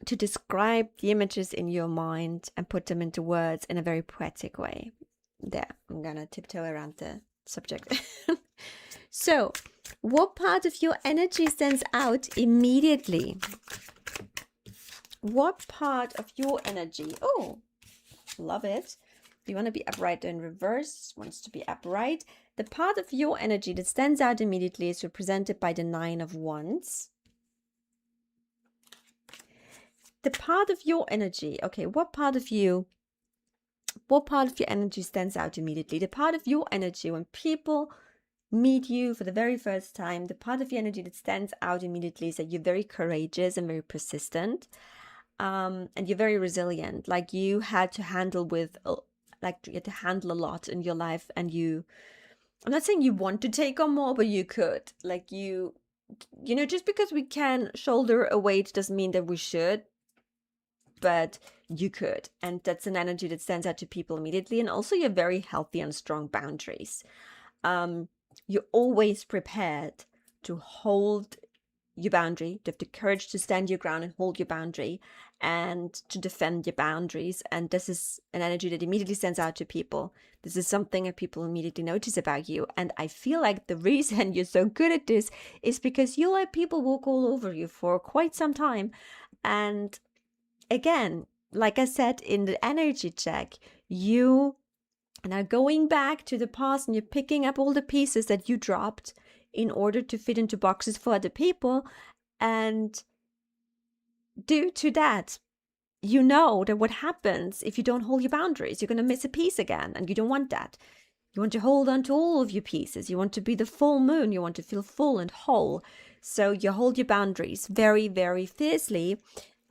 to describe the images in your mind and put them into words in a very poetic way. There, I'm gonna tiptoe around the subject. So, what part of your energy stands out immediately? What part of your energy? Oh, love it. You want to be upright in reverse, wants to be upright. The part of your energy that stands out immediately is represented by the 9 of Wands. The part of your energy, okay, what part of your energy stands out immediately? The part of your energy when people meet you for the very first time, the part of your energy that stands out immediately is that you're very courageous and very persistent, and you're very resilient. Like you had to handle a lot in your life, and I'm not saying you want to take on more, but you could. Like just because we can shoulder a weight doesn't mean that we should, but you could. And that's an energy that stands out to people immediately. And also you're very healthy and strong boundaries. You're always prepared to hold your boundary, to have the courage to stand your ground and hold your boundary and to defend your boundaries. And this is an energy that immediately stands out to people. This is something that people immediately notice about you. And I feel like the reason you're so good at this is because you let people walk all over you for quite some time. And again, like I said in the energy check, you are going back to the past and you're picking up all the pieces that you dropped in order to fit into boxes for other people. And due to that, you know that what happens if you don't hold your boundaries, you're going to miss a piece again. And you don't want that. You want to hold on to all of your pieces. You want to be the full moon. You want to feel full and whole. So you hold your boundaries very, very fiercely.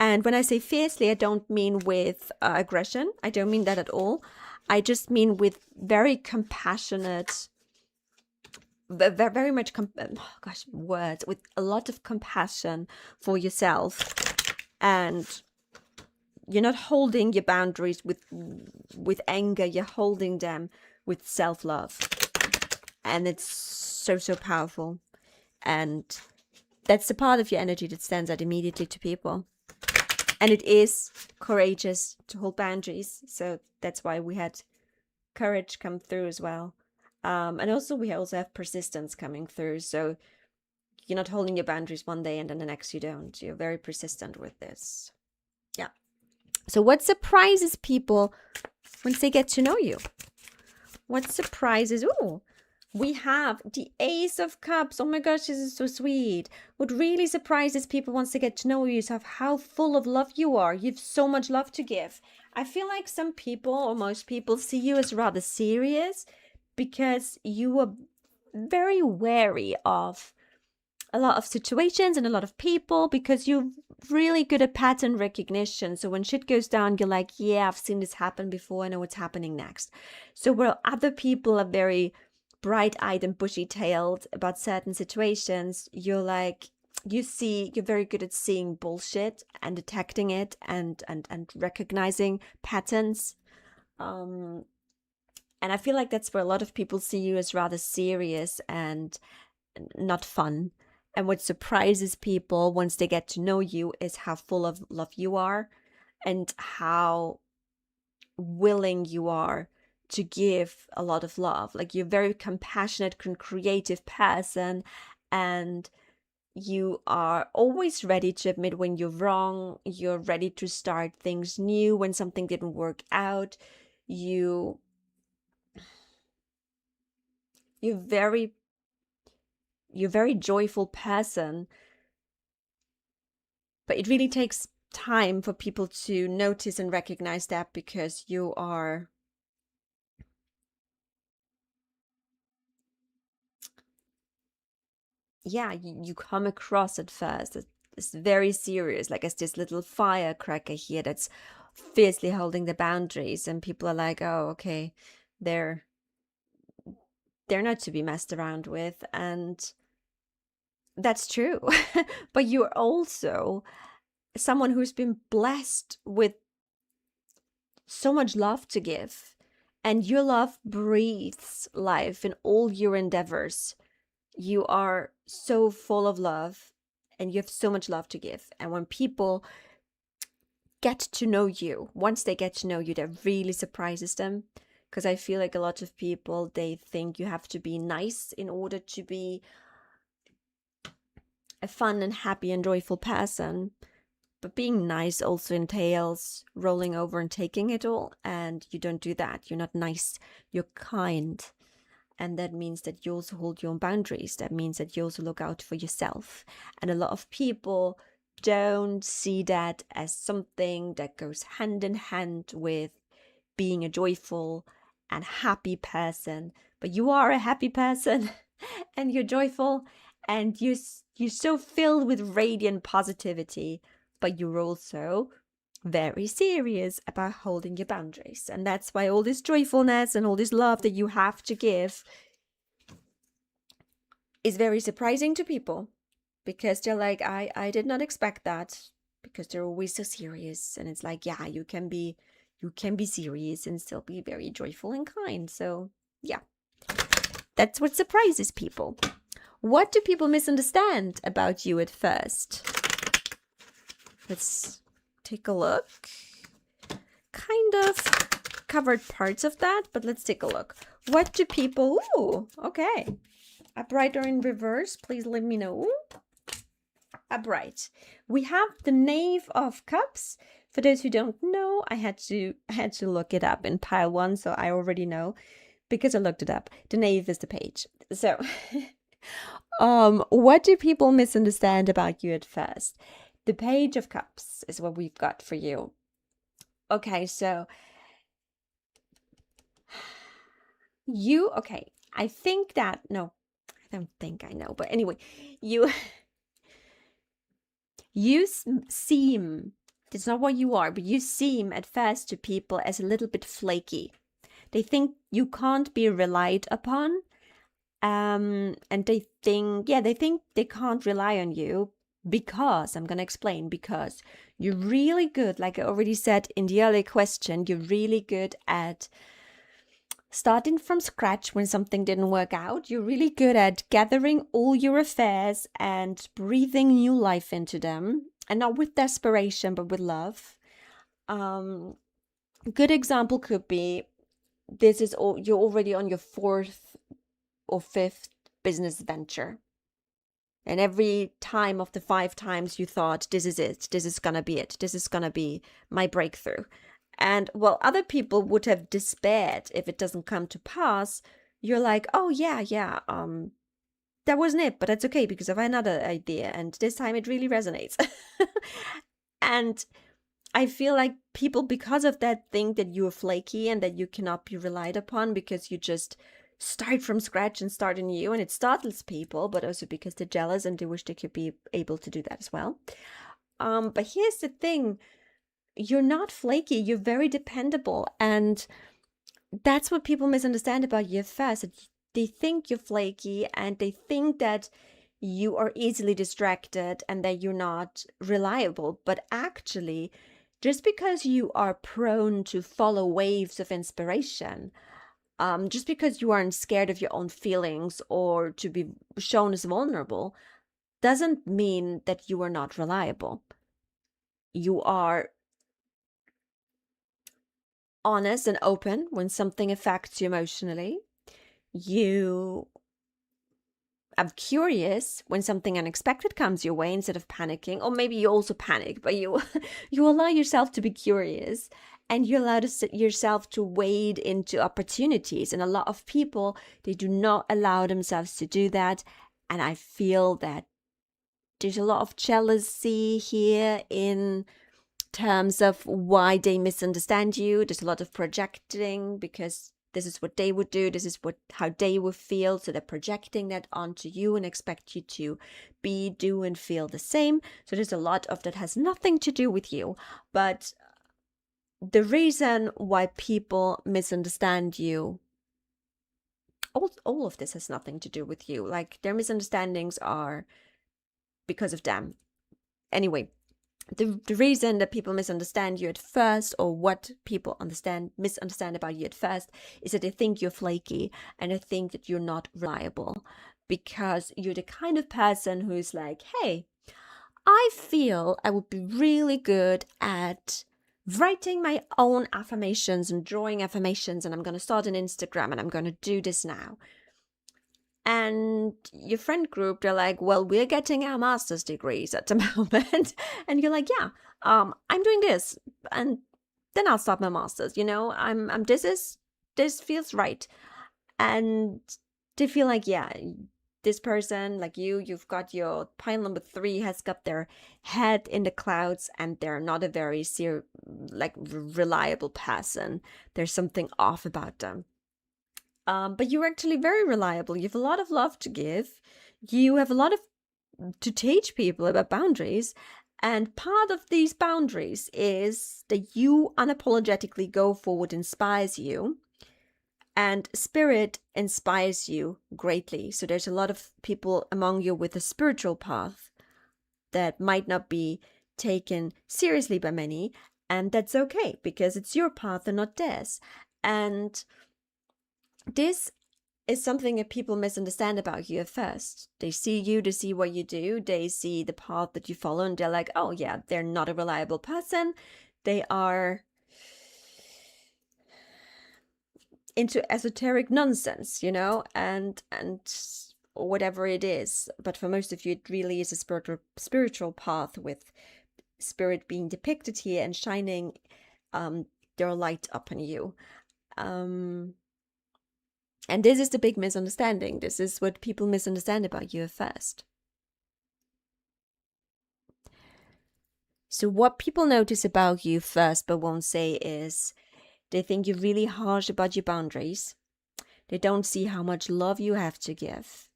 And when I say fiercely, I don't mean with aggression. I don't mean that at all. I just mean with very compassionate, very much, words, with a lot of compassion for yourself. And you're not holding your boundaries with anger. You're holding them with self-love. And it's so, so powerful. And that's the part of your energy that stands out immediately to people. And it is courageous to hold boundaries. So that's why we had courage come through as well. And also we also have persistence coming through. So you're not holding your boundaries one day and then the next you don't. You're very persistent with this. Yeah. So what surprises people once they get to know you? What surprises? Ooh, we have the Ace of Cups. Oh my gosh, this is so sweet. What really surprises people once they get to know you is how full of love you are. You have so much love to give. I feel like some people, or most people, see you as rather serious because you are very wary of a lot of situations and a lot of people because you're really good at pattern recognition. So when shit goes down, you're like, yeah, I've seen this happen before. I know what's happening next. So while other people are very bright-eyed and bushy-tailed about certain situations, you're very good at seeing bullshit and detecting it and recognizing patterns. And I feel like that's where a lot of people see you as rather serious and not fun. And what surprises people once they get to know you is how full of love you are and how willing you are to give a lot of love. Like you're a very compassionate and creative person, and you are always ready to admit when you're wrong. You're ready to start things new when something didn't work out. You're very joyful person, but it really takes time for people to notice and recognize that because you are you come across at first as very serious, like as this little firecracker here that's fiercely holding the boundaries, and people are like, oh, okay, they're not to be messed around with. And that's true. But you're also someone who's been blessed with so much love to give, and your love breathes life in all your endeavors. You are so full of love and you have so much love to give. And when people get to know you, once they get to know you, that really surprises them because I feel like a lot of people, they think you have to be nice in order to be a fun and happy and joyful person. But being nice also entails rolling over and taking it all, and you don't do that. You're not nice, you're kind. And that means that you also hold your own boundaries. That means that you also look out for yourself. And a lot of people don't see that as something that goes hand in hand with being a joyful and happy person. But you are a happy person and you're joyful and you're so filled with radiant positivity, but you're also very serious about holding your boundaries. And that's why all this joyfulness and all this love that you have to give is very surprising to people, because they're like, I did not expect that, because they're always so serious. And it's like, yeah, you can be serious and still be very joyful and kind. So yeah, that's what surprises people. What do people misunderstand about you at first? Let's take a look. Kind of covered parts of that, but let's take a look. What do people... Ooh, okay. Upright or in reverse, please let me know. Upright. We have the Knave of Cups. For those who don't know, I had to look it up in pile 1, so I already know because I looked it up. The Knave is the page. So, what do people misunderstand about you at first? The Page of Cups is what we've got for you. Okay, so I think that, no, I don't think I know, but anyway, you seem, it's not what you are, but you seem at first to people as a little bit flaky. They think you can't be relied upon, and they think they can't rely on you, because, I'm going to explain, because you're really good, like I already said in the earlier question, you're really good at starting from scratch when something didn't work out. You're really good at gathering all your affairs and breathing new life into them, and not with desperation, but with love. A good example could be, you're already on your 4th or 5th business venture. And every time of the 5 times you thought, this is it, this is gonna be it, this is gonna be my breakthrough. And while other people would have despaired if it doesn't come to pass, you're like, oh yeah, that wasn't it, but that's okay because I have another idea, and this time it really resonates. And I feel like people, because of that, think that you're flaky and that you cannot be relied upon because you just start from scratch and start anew, and it startles people, but also because they're jealous and they wish they could be able to do that as well. But here's the thing. You're not flaky, you're very dependable, and that's what people misunderstand about you at first. They think you're flaky, and they think that you are easily distracted and that you're not reliable. But actually, just because you are prone to follow waves of inspiration, just because you aren't scared of your own feelings or to be shown as vulnerable, doesn't mean that you are not reliable. You are honest and open when something affects you emotionally. You are curious when something unexpected comes your way instead of panicking, or maybe you also panic, but you allow yourself to be curious, and you allow yourself to wade into opportunities. And a lot of people, they do not allow themselves to do that. And I feel that there's a lot of jealousy here in terms of why they misunderstand you. There's a lot of projecting, because this is what they would do, this is how they would feel, so they're projecting that onto you and expect you to be, do, and feel the same. So there's a lot of that has nothing to do with you. But the reason why people misunderstand you, all of this has nothing to do with you. Like, their misunderstandings are because of them. Anyway, the reason that people misunderstand you at first, or what people misunderstand about you at first, is that they think you're flaky, and they think that you're not reliable, because you're the kind of person who's like, hey, I feel I would be really good at writing my own affirmations and drawing affirmations, and I'm going to start an Instagram and I'm going to do this now. And your friend group, they're like, well, we're getting our master's degrees at the moment. And you're like, yeah, I'm doing this. And then I'll start my master's, you know, this feels right. And they feel like, yeah, this person, like you've got your pile number 3 has got their head in the clouds and they're not a very reliable person. There's something off about them. But you're actually very reliable. You have a lot of love to give. You have a lot to teach people about boundaries. And part of these boundaries is that you unapologetically go for what inspires you. And spirit inspires you greatly. So there's a lot of people among you with a spiritual path that might not be taken seriously by many. And that's okay, because it's your path and not theirs. And this is something that people misunderstand about you at first. They see you, they see what you do, they see the path that you follow, and they're like, oh yeah, they're not a reliable person. They are into esoteric nonsense, you know, and whatever it is. But for most of you, it really is a spiritual path, with spirit being depicted here and shining their light upon you. And this is the big misunderstanding. This is what people misunderstand about you at first. So what people notice about you first but won't say is they think you're really harsh about your boundaries. They don't see how much love you have to give.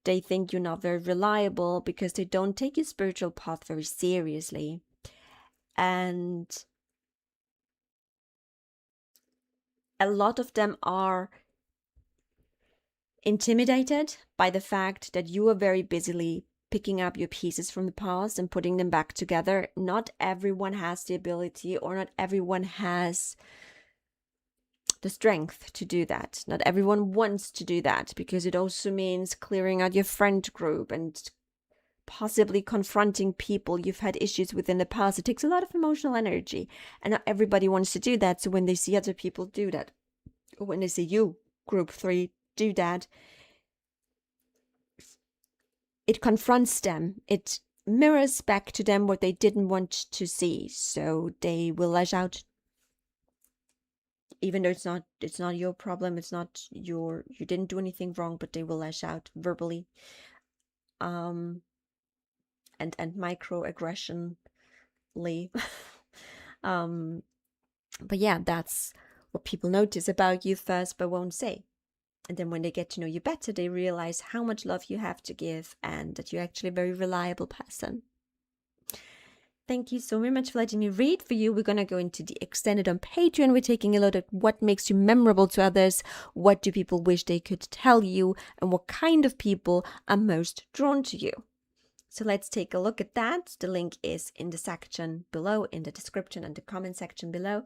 They think you're not very reliable because they don't take your spiritual path very seriously. And a lot of them are intimidated by the fact that you are very busily picking up your pieces from the past and putting them back together. Not everyone has the ability, or not everyone has the strength to do that. Not everyone wants to do that, because it also means clearing out your friend group and possibly confronting people you've had issues with in the past. It takes a lot of emotional energy, and not everybody wants to do that. So when they see other people do that, or when they see you, group 3, do that, it confronts them. It mirrors back to them what they didn't want to see. So they will lash out, even though it's not your problem. It's not you didn't do anything wrong, but they will lash out verbally, and microaggressionly. But yeah, that's what people notice about you first but won't say. And then when they get to know you better, they realize how much love you have to give and that you're actually a very reliable person. Thank you so very much for letting me read for you. We're going to go into the extended on Patreon. We're taking a look at what makes you memorable to others, what do people wish they could tell you, and what kind of people are most drawn to you. So let's take a look at that. The link is in the section below, in the description and the comment section below.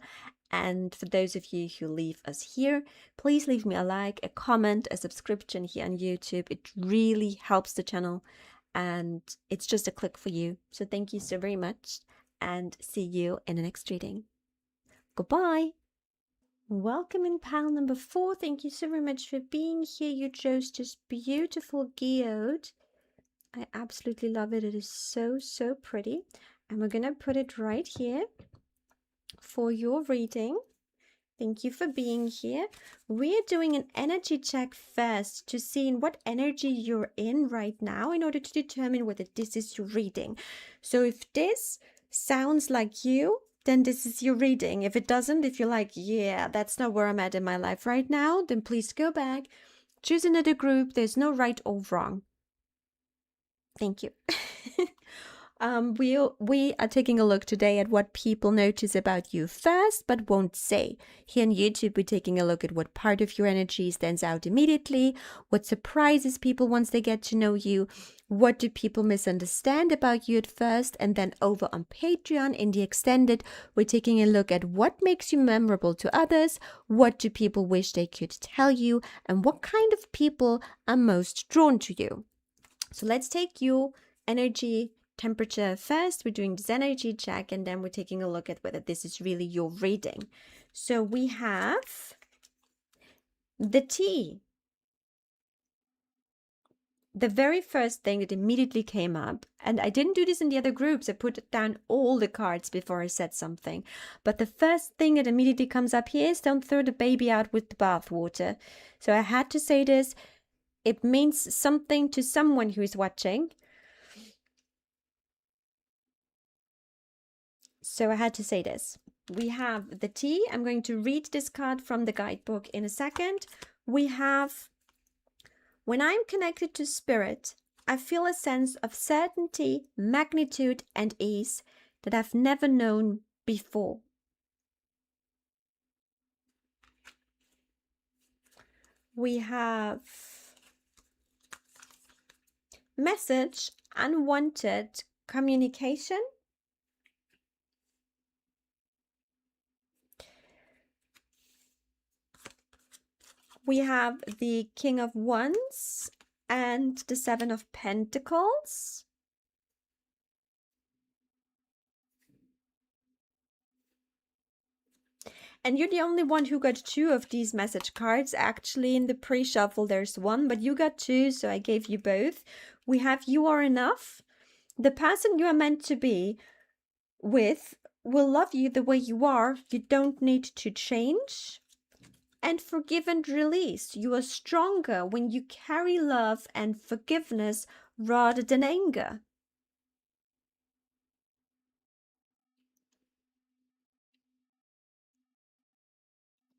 And for those of you who leave us here, please leave me a like, a comment, a subscription here on YouTube. It really helps the channel, and it's just a click for you. So thank you so very much, and see you in the next reading. Goodbye. Welcome in pile number 4. Thank you so very much for being here. You chose this beautiful geode. I absolutely love it. It is so, so pretty. And we're going to put it right here for your reading. Thank you for being here. We're doing an energy check first to see in what energy you're in right now in order to determine whether this is your reading. So if this sounds like you, then this is your reading. If it doesn't, if you're like, yeah, that's not where I'm at in my life right now, then please go back, choose another group. There's no right or wrong. Thank you. We are taking a look today at what people notice about you first but won't say. Here on YouTube, we're taking a look at what part of your energy stands out immediately, what surprises people once they get to know you, what do people misunderstand about you at first, and then over on Patreon in the extended, we're taking a look at what makes you memorable to others, what do people wish they could tell you, and what kind of people are most drawn to you. So let's take your energy temperature first. We're doing this energy check, and then we're taking a look at whether this is really your reading. So we have the T. The very first thing that immediately came up, and I didn't do this in the other groups, I put down all the cards before I said something, but the first thing that immediately comes up here is don't throw the baby out with the bathwater. So I had to say this. It means something to someone who is watching. So I had to say this. We have the T. I'm going to read this card from the guidebook in a second. We have, when I'm connected to spirit, I feel a sense of certainty, magnitude, and ease that I've never known before. We have message, unwanted communication. We have the King of Wands and the Seven of Pentacles. And you're the only one who got 2 of these message cards. Actually, in the pre-shuffle, there's 1, but you got 2, so I gave you both. We have You Are Enough. The person you are meant to be with will love you the way you are. You don't need to change. And Forgive and Release. You are stronger when you carry love and forgiveness rather than anger.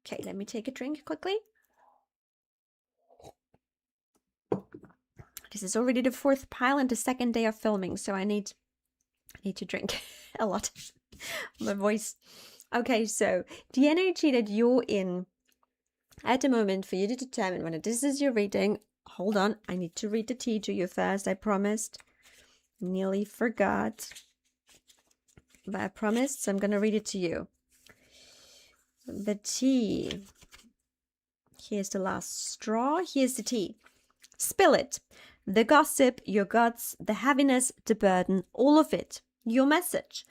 Okay, let me take a drink quickly. This is already the 4th pile and the 2nd day of filming, so I need to drink a lot. My voice. Okay, so the energy that you're in at the moment, for you to determine whether this is your reading. Hold on, I need to read the T to you first, I promised. Nearly forgot. But I promised, so I'm going to read it to you. The T. Here's the last straw. Here's the T. Spill it. The gossip, your guts, the heaviness, the burden, all of it. Your message.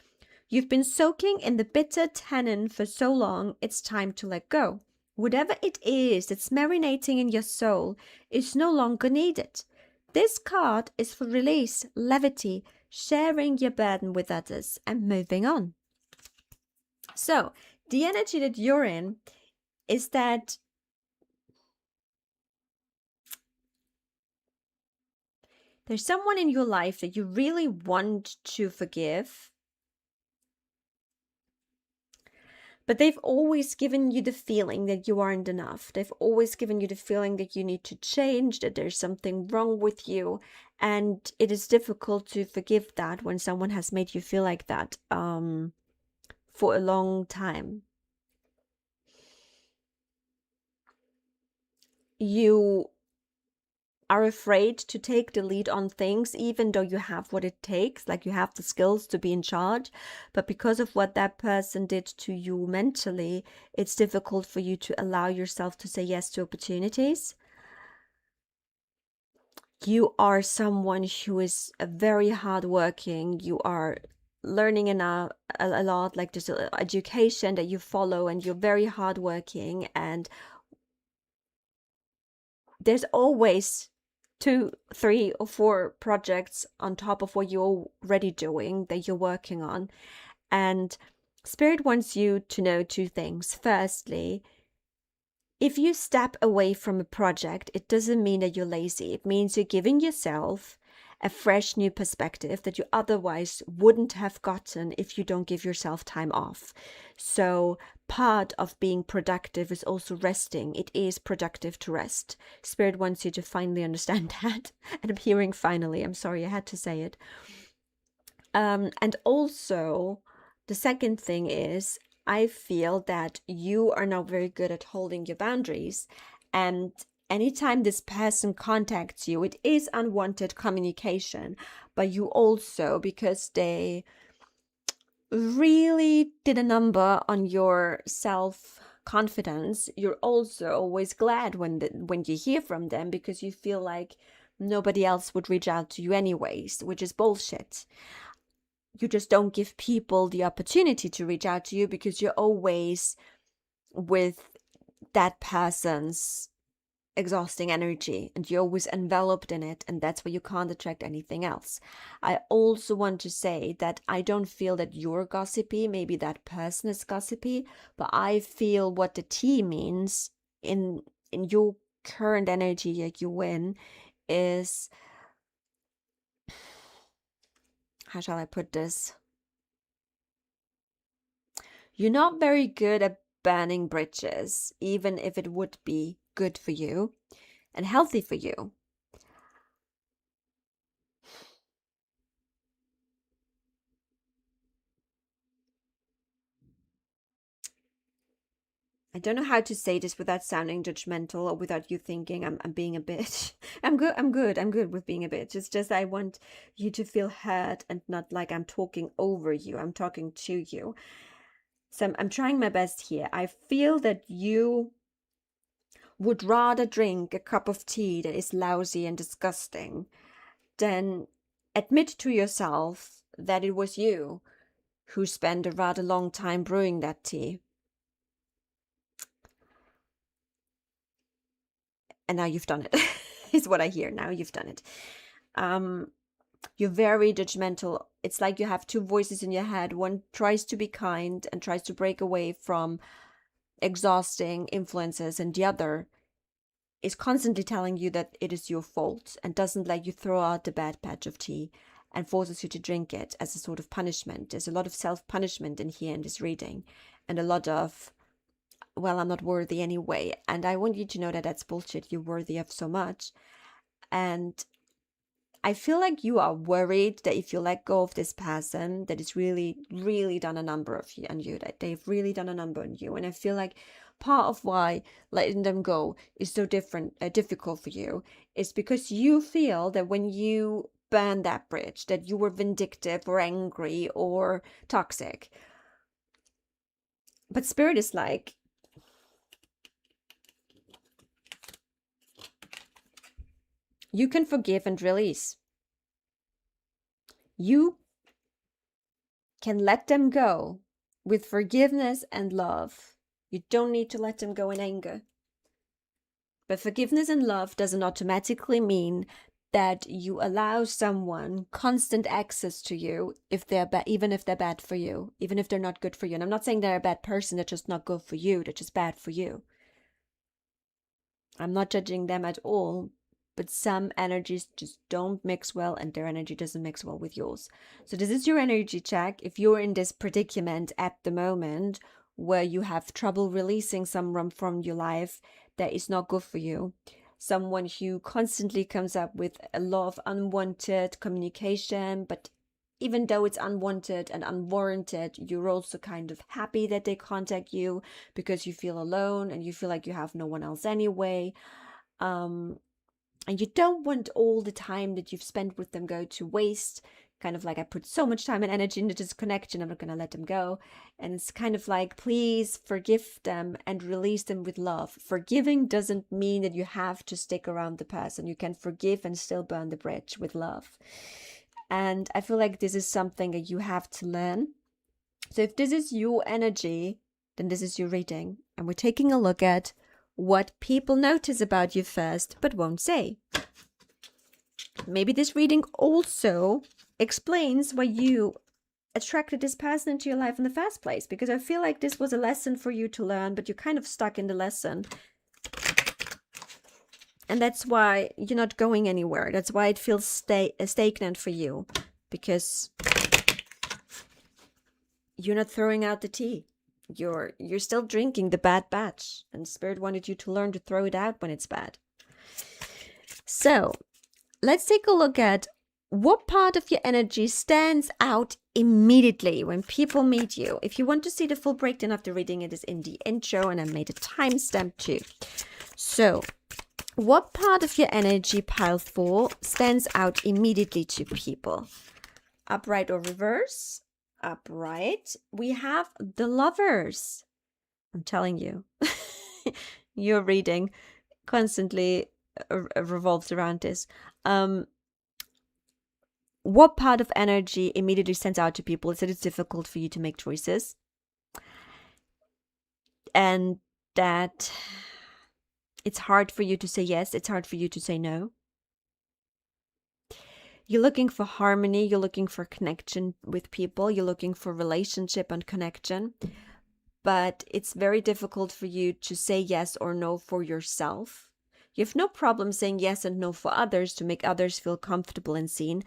You've been soaking in the bitter tannin for so long, it's time to let go. Whatever it is that's marinating in your soul is no longer needed. This card is for release, levity, sharing your burden with others, and moving on. So, the energy that you're in is that there's someone in your life that you really want to forgive, but they've always given you the feeling that you aren't enough. They've always given you the feeling that you need to change, that there's something wrong with you. And it is difficult to forgive that when someone has made you feel like that for a long time. You are afraid to take the lead on things, even though you have what it takes, like you have the skills to be in charge. But because of what that person did to you mentally, it's difficult for you to allow yourself to say yes to opportunities. You are someone who is very hardworking. You are learning a lot, like there's an education that you follow, and you're very hardworking, and there's always 2, 3, or 4 projects on top of what you're already doing that you're working on. And Spirit wants you to know 2 things. Firstly, if you step away from a project, it doesn't mean that you're lazy. It means you're giving yourself a fresh new perspective that you otherwise wouldn't have gotten if you don't give yourself time off. So part of being productive is also resting. It is productive to rest. Spirit wants you to finally understand that. And I'm hearing finally. I'm sorry, I had to say it. And also, the second thing is, I feel that you are not very good at holding your boundaries. And anytime this person contacts you, it is unwanted communication. But you also, because they really did a number on your self-confidence, you're also always glad when you hear from them, because you feel like nobody else would reach out to you anyways, which is bullshit. You just don't give people the opportunity to reach out to you because you're always with that person's exhausting energy and you're always enveloped in it, and that's why you can't attract anything else. I also want to say that I don't feel that you're gossipy, maybe that person is gossipy, but I feel what the T means in your current energy, like you win, is, how shall I put this? You're not very good at burning bridges, even if it would be good for you and healthy for you. I don't know how to say this without sounding judgmental or without you thinking I'm being a bitch. I'm good with being a bitch. It's just I want you to feel heard and not like I'm talking over you. I'm talking to you. So I'm trying my best here. I feel that you would rather drink a cup of tea that is lousy and disgusting than admit to yourself that it was you who spent a rather long time brewing that tea. And now you've done it, is what I hear. Now you've done it. You're very judgmental. It's like you have two voices in your head. One tries to be kind and tries to break away from exhausting influences, and the other is constantly telling you that it is your fault and doesn't let you throw out the bad patch of tea and forces you to drink it as a sort of punishment. There's a lot of self-punishment in here in this reading, and a lot of, well, I'm not worthy anyway. And I want you to know that that's bullshit. You're worthy of so much. And I feel like you are worried that if you let go of this person, that it's really, really done a number on you, that they've really done a number on you. And I feel like part of why letting them go is so difficult for you is because you feel that when you burn that bridge, that you were vindictive or angry or toxic. But Spirit is like, you can forgive and release. You can let them go with forgiveness and love. You don't need to let them go in anger. But forgiveness and love doesn't automatically mean that you allow someone constant access to you if they're even if they're bad for you, even if they're not good for you. And I'm not saying they're a bad person, they're just not good for you, they're just bad for you. I'm not judging them at all, but some energies just don't mix well and their energy doesn't mix well with yours. So this is your energy check. If you're in this predicament at the moment where you have trouble releasing someone from your life that is not good for you, someone who constantly comes up with a lot of unwanted communication, but even though it's unwanted and unwarranted, you're also kind of happy that they contact you because you feel alone and you feel like you have no one else anyway. And you don't want all the time that you've spent with them go to waste. Kind of like, I put so much time and energy into this connection, I'm not going to let them go. And it's kind of like, please forgive them and release them with love. Forgiving doesn't mean that you have to stick around the person. You can forgive and still burn the bridge with love. And I feel like this is something that you have to learn. So if this is your energy, then this is your reading. And we're taking a look at what people notice about you first, but won't say. Maybe this reading also explains why you attracted this person into your life in the first place, because I feel like this was a lesson for you to learn, but you're kind of stuck in the lesson. And that's why you're not going anywhere. That's why it feels stagnant for you, because you're not throwing out the tea. You're still drinking the bad batch, and Spirit wanted you to learn to throw it out when it's bad. So let's take a look at what part of your energy stands out immediately when people meet you. If you want to see the full breakdown of the reading, it is in the intro, and I made a timestamp too. So what part of your energy, pile 4, stands out immediately to people? Upright or reverse? Upright. We have the Lovers. I'm telling you, your reading constantly revolves around this. What part of energy immediately stands out to people is that it's difficult for you to make choices, and that it's hard for you to say yes, it's hard for you to say no. You're looking for harmony, you're looking for connection with people, you're looking for relationship and connection, but it's very difficult for you to say yes or no for yourself. You have no problem saying yes and no for others to make others feel comfortable and seen,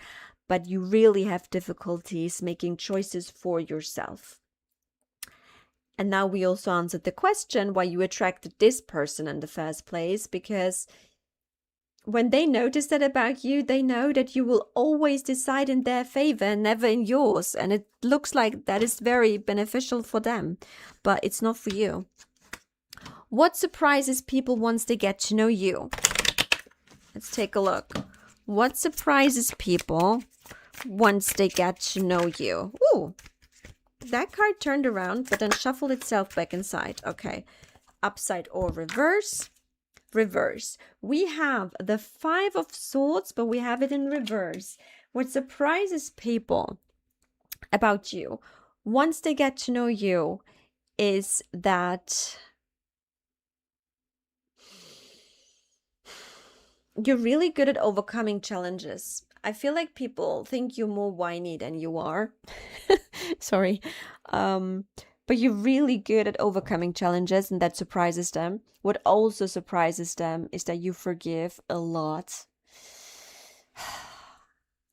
but you really have difficulties making choices for yourself. And now we also answered the question why you attracted this person in the first place, because when they notice that about you, they know that you will always decide in their favor and never in yours. And it looks like that is very beneficial for them, but it's not for you. What surprises people once they get to know you? Let's take a look. What surprises people once they get to know you? Ooh, that card turned around, but then shuffled itself back inside. Okay, upside or reverse. Reverse. We have the 5 of Swords, but we have it in reverse. What surprises people about you once they get to know you is that you're really good at overcoming challenges. I feel like people think you're more whiny than you are. Sorry. But you're really good at overcoming challenges, and that surprises them. What also surprises them is that you forgive a lot.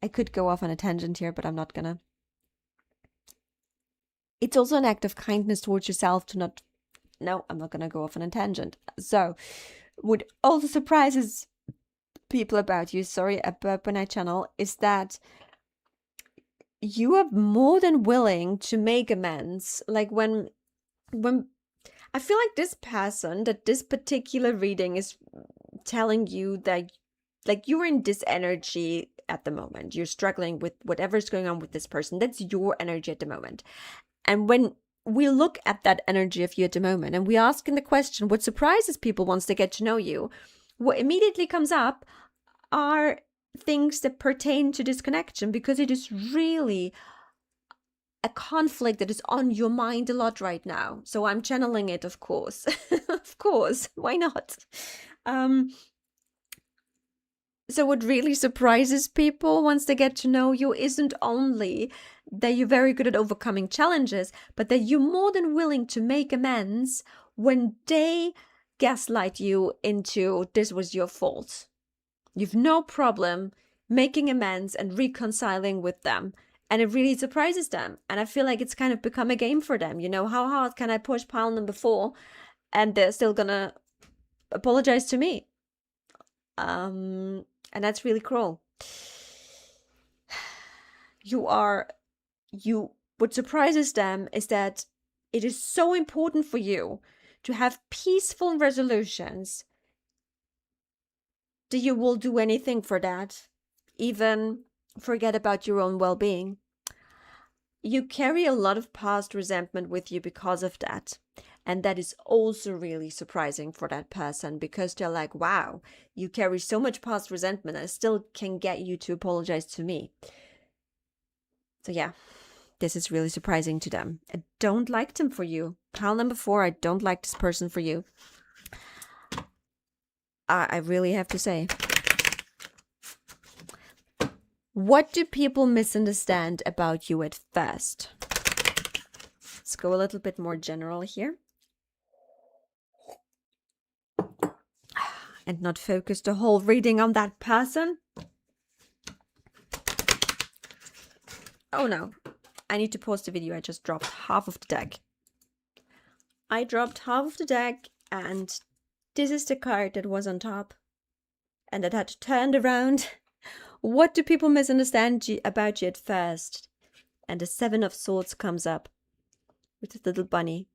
I could go off on a tangent here, but I'm not gonna. It's also an act of kindness towards yourself to not... No, I'm not gonna go off on a tangent. So, what also surprises people about you, sorry, a burp on my channel, is that you are more than willing to make amends. Like when I feel like this person, that this particular reading is telling you that like you're in this energy at the moment. You're struggling with whatever's going on with this person. That's your energy at the moment. And when we look at that energy of you at the moment and we ask in the question, what surprises people once they get to know you, what immediately comes up are things that pertain to this connection, because it is really a conflict that is on your mind a lot right now. So I'm channeling it, of course. Of course, why not? So what really surprises people once they get to know you isn't only that you're very good at overcoming challenges, but that you're more than willing to make amends when they gaslight you into this was your fault. You've no problem making amends and reconciling with them. And it really surprises them. And I feel like it's kind of become a game for them. You know, how hard can I push pile number 4 and they're still gonna apologize to me? And that's really cruel. What surprises them is that it is so important for you to have peaceful resolutions that you will do anything for that, even forget about your own well-being. You carry a lot of past resentment with you because of that. And that is also really surprising for that person, because they're like, wow, you carry so much past resentment and I still can get you to apologize to me. So yeah, this is really surprising to them. I don't like them for you. Pile number 4, I don't like this person for you. I really have to say. What do people misunderstand about you at first? Let's go a little bit more general here. And not focus the whole reading on that person. Oh no, I need to pause the video. I just dropped half of the deck. I dropped half of the deck, and this is the card that was on top and that had turned around. What do people misunderstand about you at first? And the 7 of Swords comes up with this little bunny.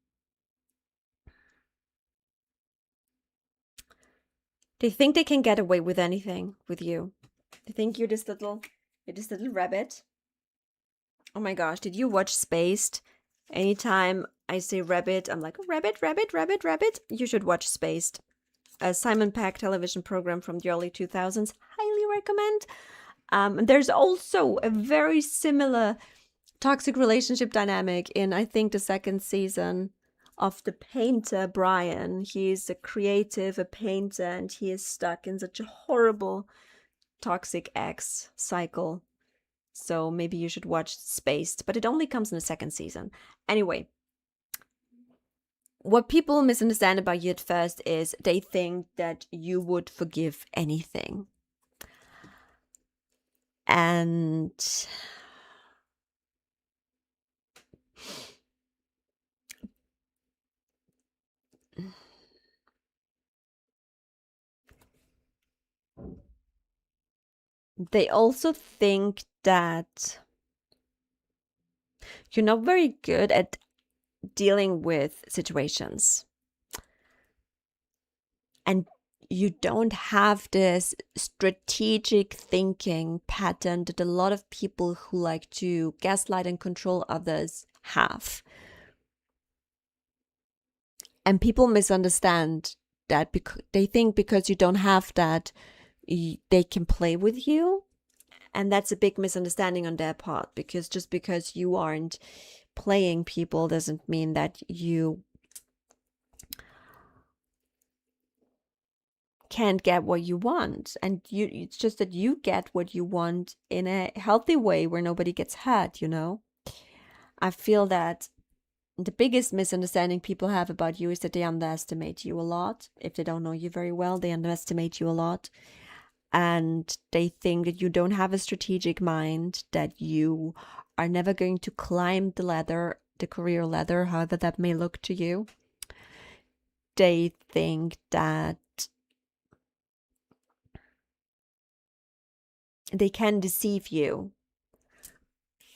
They think they can get away with anything with you. They think you're this little rabbit. Oh my gosh, did you watch Spaced? Anytime I say rabbit, I'm like, rabbit, rabbit, rabbit, rabbit. You should watch Spaced. a Simon Pegg television program from the early 2000s. Highly recommend. And there's also a very similar toxic relationship dynamic in, I think, the second season of the painter Brian. He's a creative, a painter, and he is stuck in such a horrible toxic ex cycle. So maybe you should watch Spaced, but it only comes in the second season. Anyway, what people misunderstand about you at first is they think that you would forgive anything. And they also think that you're not very good at dealing with situations. And you don't have this strategic thinking pattern that a lot of people who like to gaslight and control others have. And people misunderstand that because they think because you don't have that, they can play with you. And that's a big misunderstanding on their part, because just because you aren't playing people doesn't mean that you can't get what you want. And it's just that you get what you want in a healthy way where nobody gets hurt, you know? I feel that the biggest misunderstanding people have about you is that they underestimate you a lot. If they don't know you very well, they underestimate you a lot. And they think that you don't have a strategic mind, that you are never going to climb the ladder, the career ladder, however that may look to you. They think that they can deceive you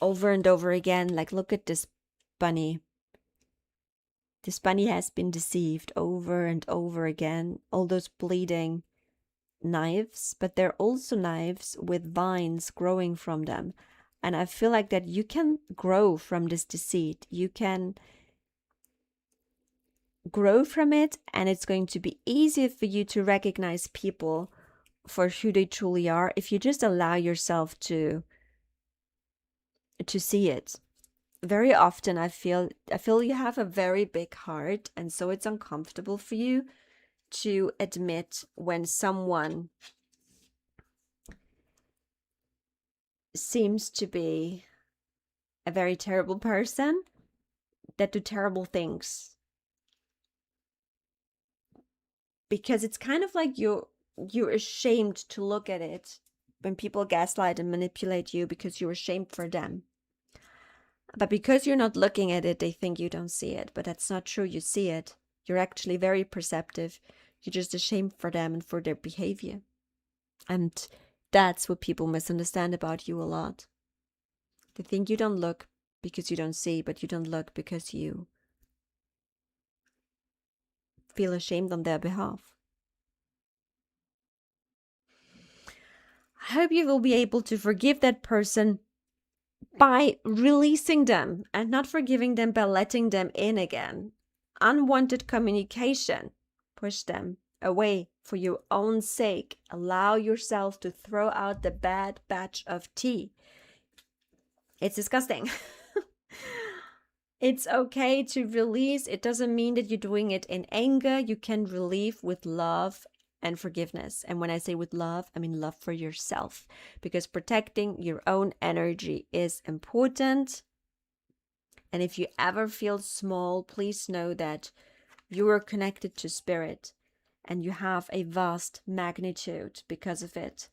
over and over again. Like, look at this bunny. This bunny has been deceived over and over again. All those bleeding knives, but they're also knives with vines growing from them. And I feel like that you can grow from this deceit. You can grow from it, and it's going to be easier for you to recognize people for who they truly are if you just allow yourself to see it. Very often I feel you have a very big heart, and so it's uncomfortable for you to admit when someone seems to be a very terrible person that do terrible things. Because it's kind of like you're ashamed to look at it when people gaslight and manipulate you, because you're ashamed for them. But because you're not looking at it, they think you don't see it. But that's not true. You see it. You're actually very perceptive. You're just ashamed for them and for their behavior. And that's what people misunderstand about you a lot. They think you don't look because you don't see, but you don't look because you feel ashamed on their behalf. I hope you will be able to forgive that person by releasing them, and not forgiving them by letting them in again. Unwanted communication, push them away for your own sake. Allow yourself to throw out the bad batch of tea. It's disgusting. It's okay to release. It doesn't mean that you're doing it in anger. You can release with love and forgiveness. And when I say with love, I mean love for yourself, because protecting your own energy is important. And if you ever feel small, please know that you are connected to spirit and you have a vast magnitude because of it.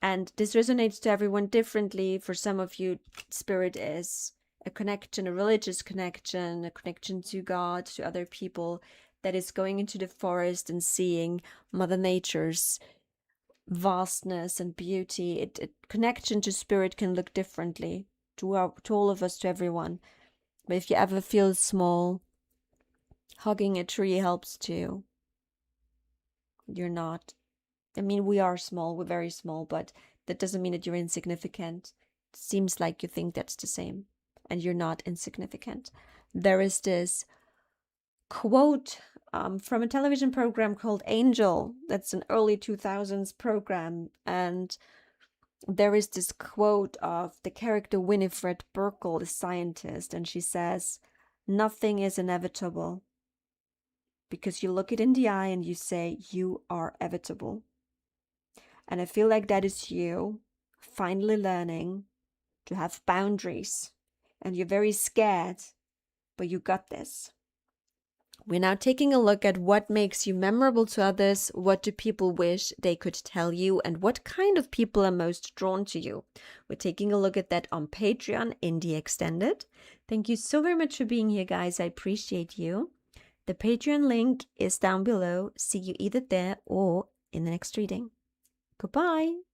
And this resonates to everyone differently. For some of you, spirit is a connection, a religious connection, a connection to God, to other people, that is going into the forest and seeing Mother Nature's vastness and beauty. Connection to spirit can look differently to all of us, to everyone. But if you ever feel small, hugging a tree helps too. You're not. I mean, we are small, we're very small, but that doesn't mean that you're insignificant. It seems like you think that's the same, and you're not insignificant. There is this quote from a television program called Angel. That's an early 2000s program. And there is this quote of the character Winifred Burkle, the scientist. And she says, "Nothing is inevitable." Because you look it in the eye and you say, "You are evitable." And I feel like that is you finally learning to have boundaries. And you're very scared, but you got this. We're now taking a look at what makes you memorable to others, what do people wish they could tell you, and what kind of people are most drawn to you. We're taking a look at that on Patreon in the extended. Thank you so very much for being here, guys. I appreciate you. The Patreon link is down below. See you either there or in the next reading. Goodbye.